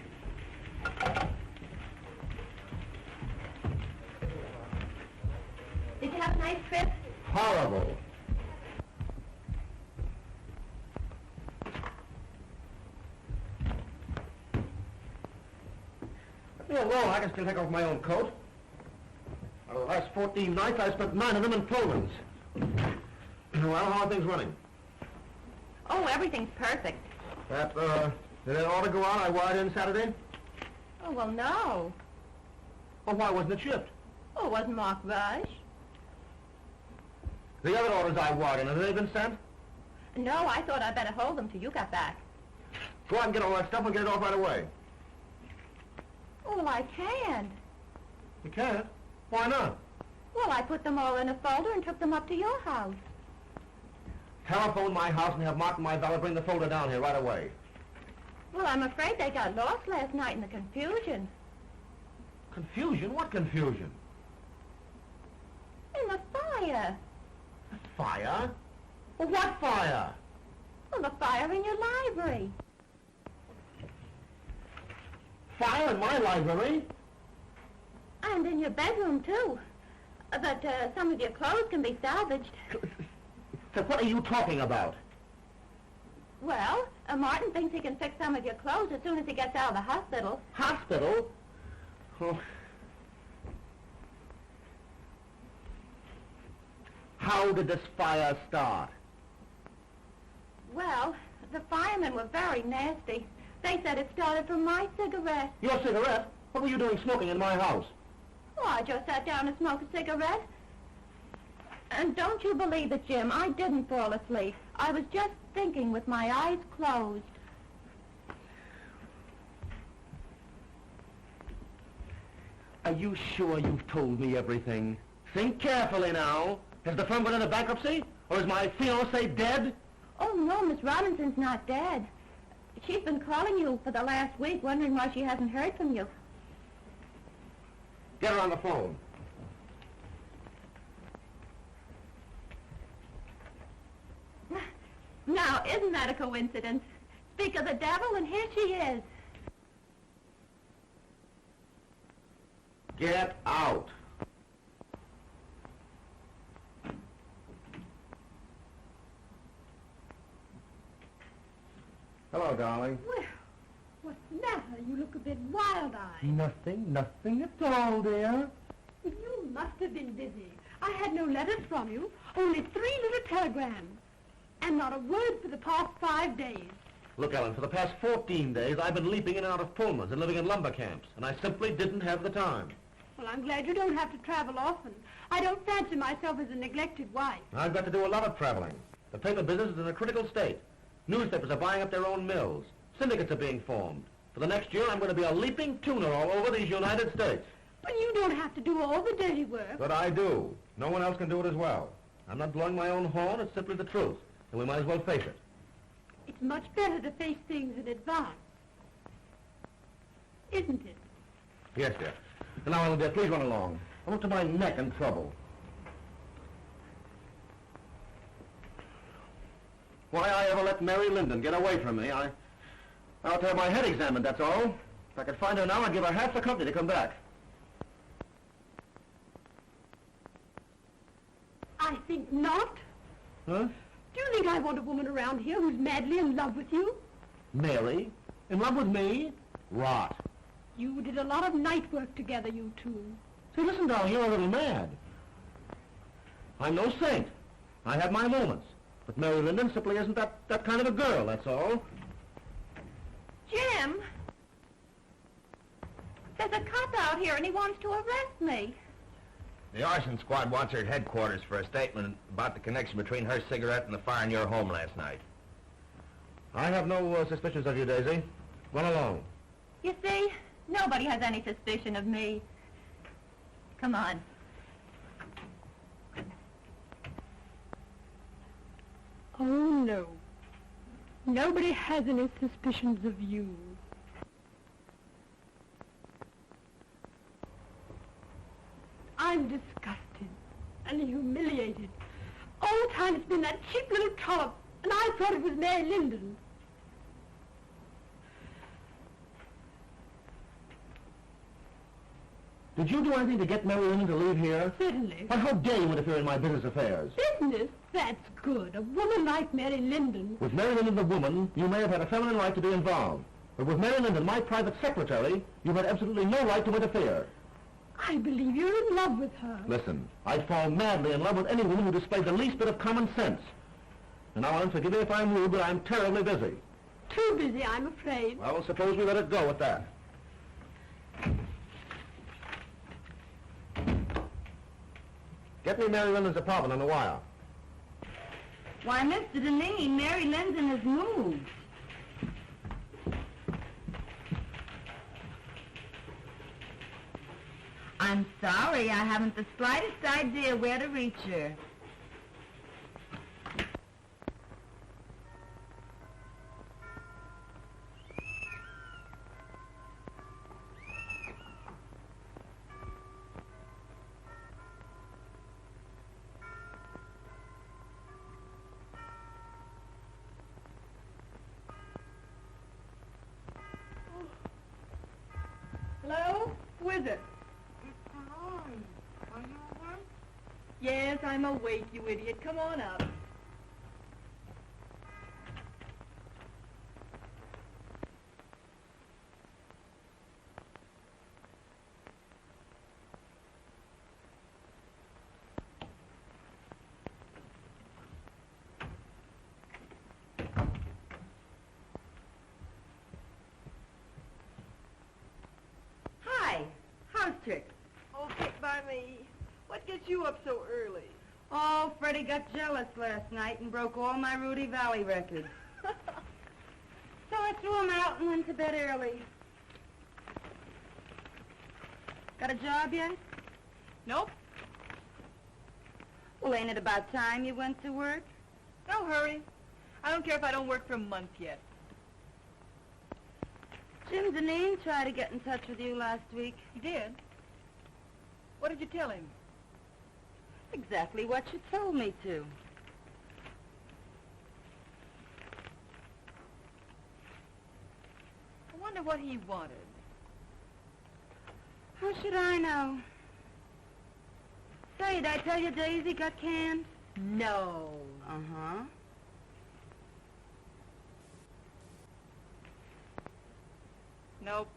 Did you have a nice trip? Horrible. Let me alone. I can still take off my own coat. Out of the last 14 nights, I spent 9 of them in Pullmans. Well, how are things running? Oh, everything's perfect. Did that order go out I wired in Saturday? Oh, well, no. Well, why wasn't it shipped? Oh, it wasn't marked rush. The other orders I wired in, have they been sent? No, I thought I'd better hold them till you got back. Go out and get all that stuff and get it off right away. Oh, well, I can't. You can't? Why not? Well, I put them all in a folder and took them up to your house. Telephone my house and have Martin, my valet, bring the folder down here right away. Well, I'm afraid they got lost last night in the confusion. Confusion? What confusion? In the fire. Fire? Well, what fire? Well, the fire in your library. Fire in my library? And in your bedroom, too. But some of your clothes can be salvaged. So what are you talking about? Well, Martin thinks he can fix some of your clothes as soon as he gets out of the hospital. Hospital? Oh. How did this fire start? Well, the firemen were very nasty. They said it started from my cigarette. Your cigarette? What were you doing smoking in my house? Oh, I just sat down and smoked a cigarette. And don't you believe it, Jim, I didn't fall asleep. I was just thinking with my eyes closed. Are you sure you've told me everything? Think carefully now. Has the firm gone into bankruptcy? Or is my fiancée dead? Oh, no, Miss Robinson's not dead. She's been calling you for the last week, wondering why she hasn't heard from you. Get her on the phone. Now, isn't that a coincidence? Speak of the devil, and here she is. Get out. Hello, darling. Well, what's the matter? You look a bit wild-eyed. Nothing at all, dear. You must have been busy. I had no letters from you, only 3 little telegrams. And not a word for the past 5 days. Look, Ellen, for the past 14 days, I've been leaping in and out of Pullmans and living in lumber camps, and I simply didn't have the time. Well, I'm glad you don't have to travel often. I don't fancy myself as a neglected wife. I've got to do a lot of traveling. The paper business is in a critical state. Newspapers are buying up their own mills. Syndicates are being formed. For the next year, I'm going to be a leaping tuner all over these United States. But you don't have to do all the dirty work. But I do. No one else can do it as well. I'm not blowing my own horn. It's simply the truth. And we might as well face it. It's much better to face things in advance. Isn't it? Yes, dear. And now, Ellen, dear, please run along. I'm up to my neck in trouble. Why I ever let Mary Linden get away from me, I'll have to have my head examined, that's all. If I could find her now, I'd give her half the company to come back. I think not. Huh? Do you think I want a woman around here who's madly in love with you? Mary? In love with me? Rot. You did a lot of night work together, you two. Say, listen, darling, you're a little mad. I'm no saint. I have my moments. But Mary Linden simply isn't that kind of a girl, that's all. Jim! There's a cop out here and he wants to arrest me. The arson squad wants her at headquarters for a statement about the connection between her cigarette and the fire in your home last night. I have no suspicions of you, Daisy. Run along. You see, nobody has any suspicion of me. Come on. Oh, no. Nobody has any suspicions of you. I'm disgusted and humiliated. All the time it's been that cheap little trollop, and I thought it was Mary Linden. Did you do anything to get Mary Linden to leave here? Certainly. Why, how dare you interfere in my business affairs? Business? That's good. A woman like Mary Linden. With Mary Linden, the woman, you may have had a feminine right to be involved. But with Mary Linden, my private secretary, you had absolutely no right to interfere. I believe you're in love with her. Listen, I'd fall madly in love with any woman who displayed the least bit of common sense. And now, Ellen, forgive me if I'm rude, but I'm terribly busy. Too busy, I'm afraid. Well, suppose we let it go at that. Get me Mary Linden's apartment on the wire. Why, Mr. Duneen, Mary Linden has moved. I'm sorry, I haven't the slightest idea where to reach her. Hello? Who is it? Yes, I'm awake, you idiot. Come on up. Hi, how's tricks? Oh, pick by me. What gets you up so early? Oh, Freddie got jealous last night and broke all my Rudy Valley records. So I threw him out and went to bed early. Got a job yet? Nope. Well, ain't it about time you went to work? No hurry. I don't care if I don't work for a month yet. Jim Duneen tried to get in touch with you last week. He did? What did you tell him? Exactly what you told me to. I wonder what he wanted. How should I know? Say, did I tell you Daisy got canned? No. Uh-huh. Nope.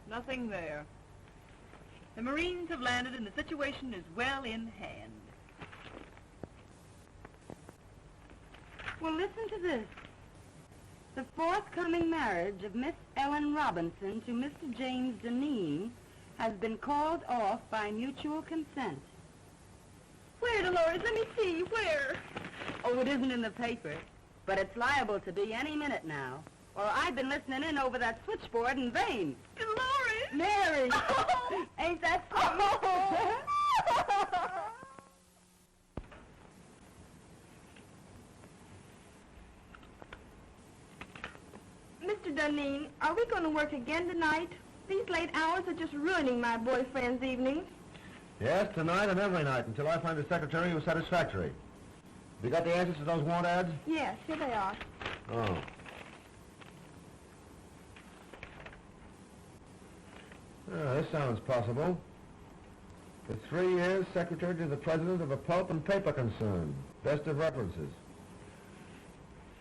Nothing there. The Marines have landed and the situation is well in hand. Well, listen to this. The forthcoming marriage of Miss Ellen Robinson to Mr. James Duneen has been called off by mutual consent. Where, Dolores? Let me see. Where? Oh, it isn't in the paper, but it's liable to be any minute now. Or I've been listening in over that switchboard in vain. Dolores! Mary! Oh. Ain't that something? Mr. Duneen, are we going to work again tonight? These late hours are just ruining my boyfriend's evenings. Yes, tonight and every night, until I find a secretary who's satisfactory. Have you got the answers to those want ads? Yes, here they are. Oh. This sounds possible. For 3 years, secretary to the president of a pulp and paper concern. Best of references.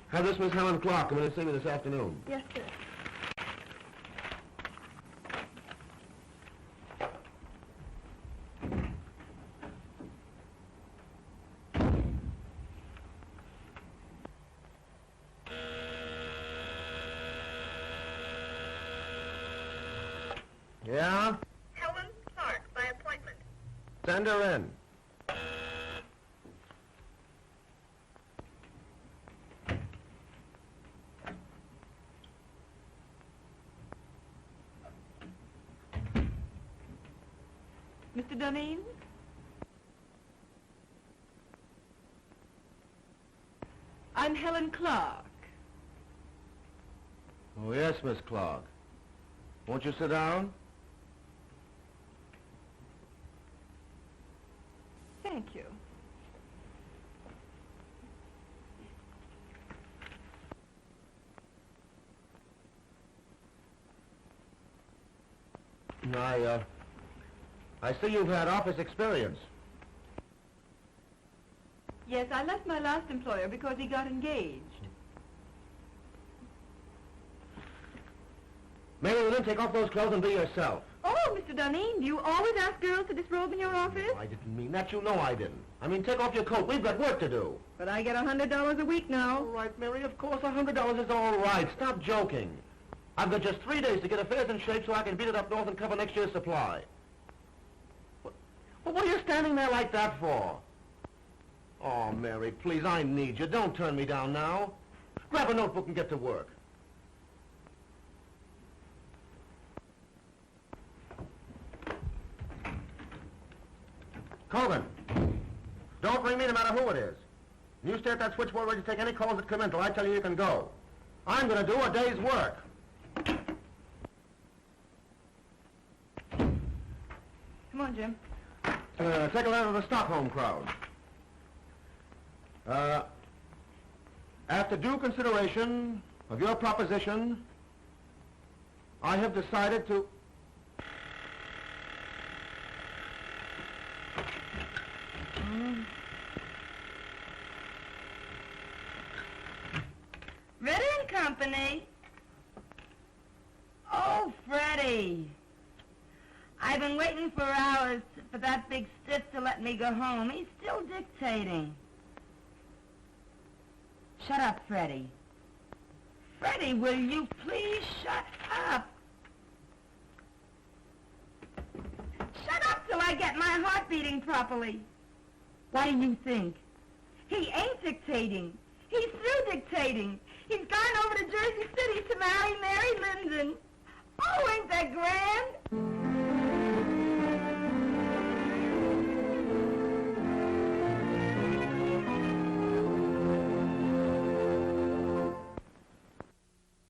Have this Miss Helen Clark come in and see me this afternoon. Yes, sir. Yeah? Helen Clark, by appointment. Send her in. Mr. Duneen? I'm Helen Clark. Oh, yes, Miss Clark. Won't you sit down? Thank you. I see you've had office experience. Yes, I left my last employer because he got engaged. Mary Lynn, take off those clothes and be yourself. Oh, Mr. Duneen, do you always ask girls to disrobe in your office? I didn't mean that. You know I didn't. I mean, take off your coat. We've got work to do. But I get $100 a week now. All right, Mary, of course $100 is all right. Stop joking. I've got just 3 days to get affairs in shape so I can beat it up north and cover next year's supply. Well, what are you standing there like that for? Oh, Mary, please, I need you. Don't turn me down now. Grab a notebook and get to work. Colgan, don't ring me no matter who it is. You stay at that switchboard ready to take any calls that come in till I tell you you can go. I'm going to do a day's work. Come on, Jim. Take a letter to the Stockholm crowd. After due consideration of your proposition, I have decided to... Ritter and Company. Oh, Freddie. I've been waiting for hours for that big stiff to let me go home. He's still dictating. Shut up, Freddie. Freddie, will you please shut up? Shut up till I get my heart beating properly. What do you think? He ain't dictating. He's through dictating. He's gone over to Jersey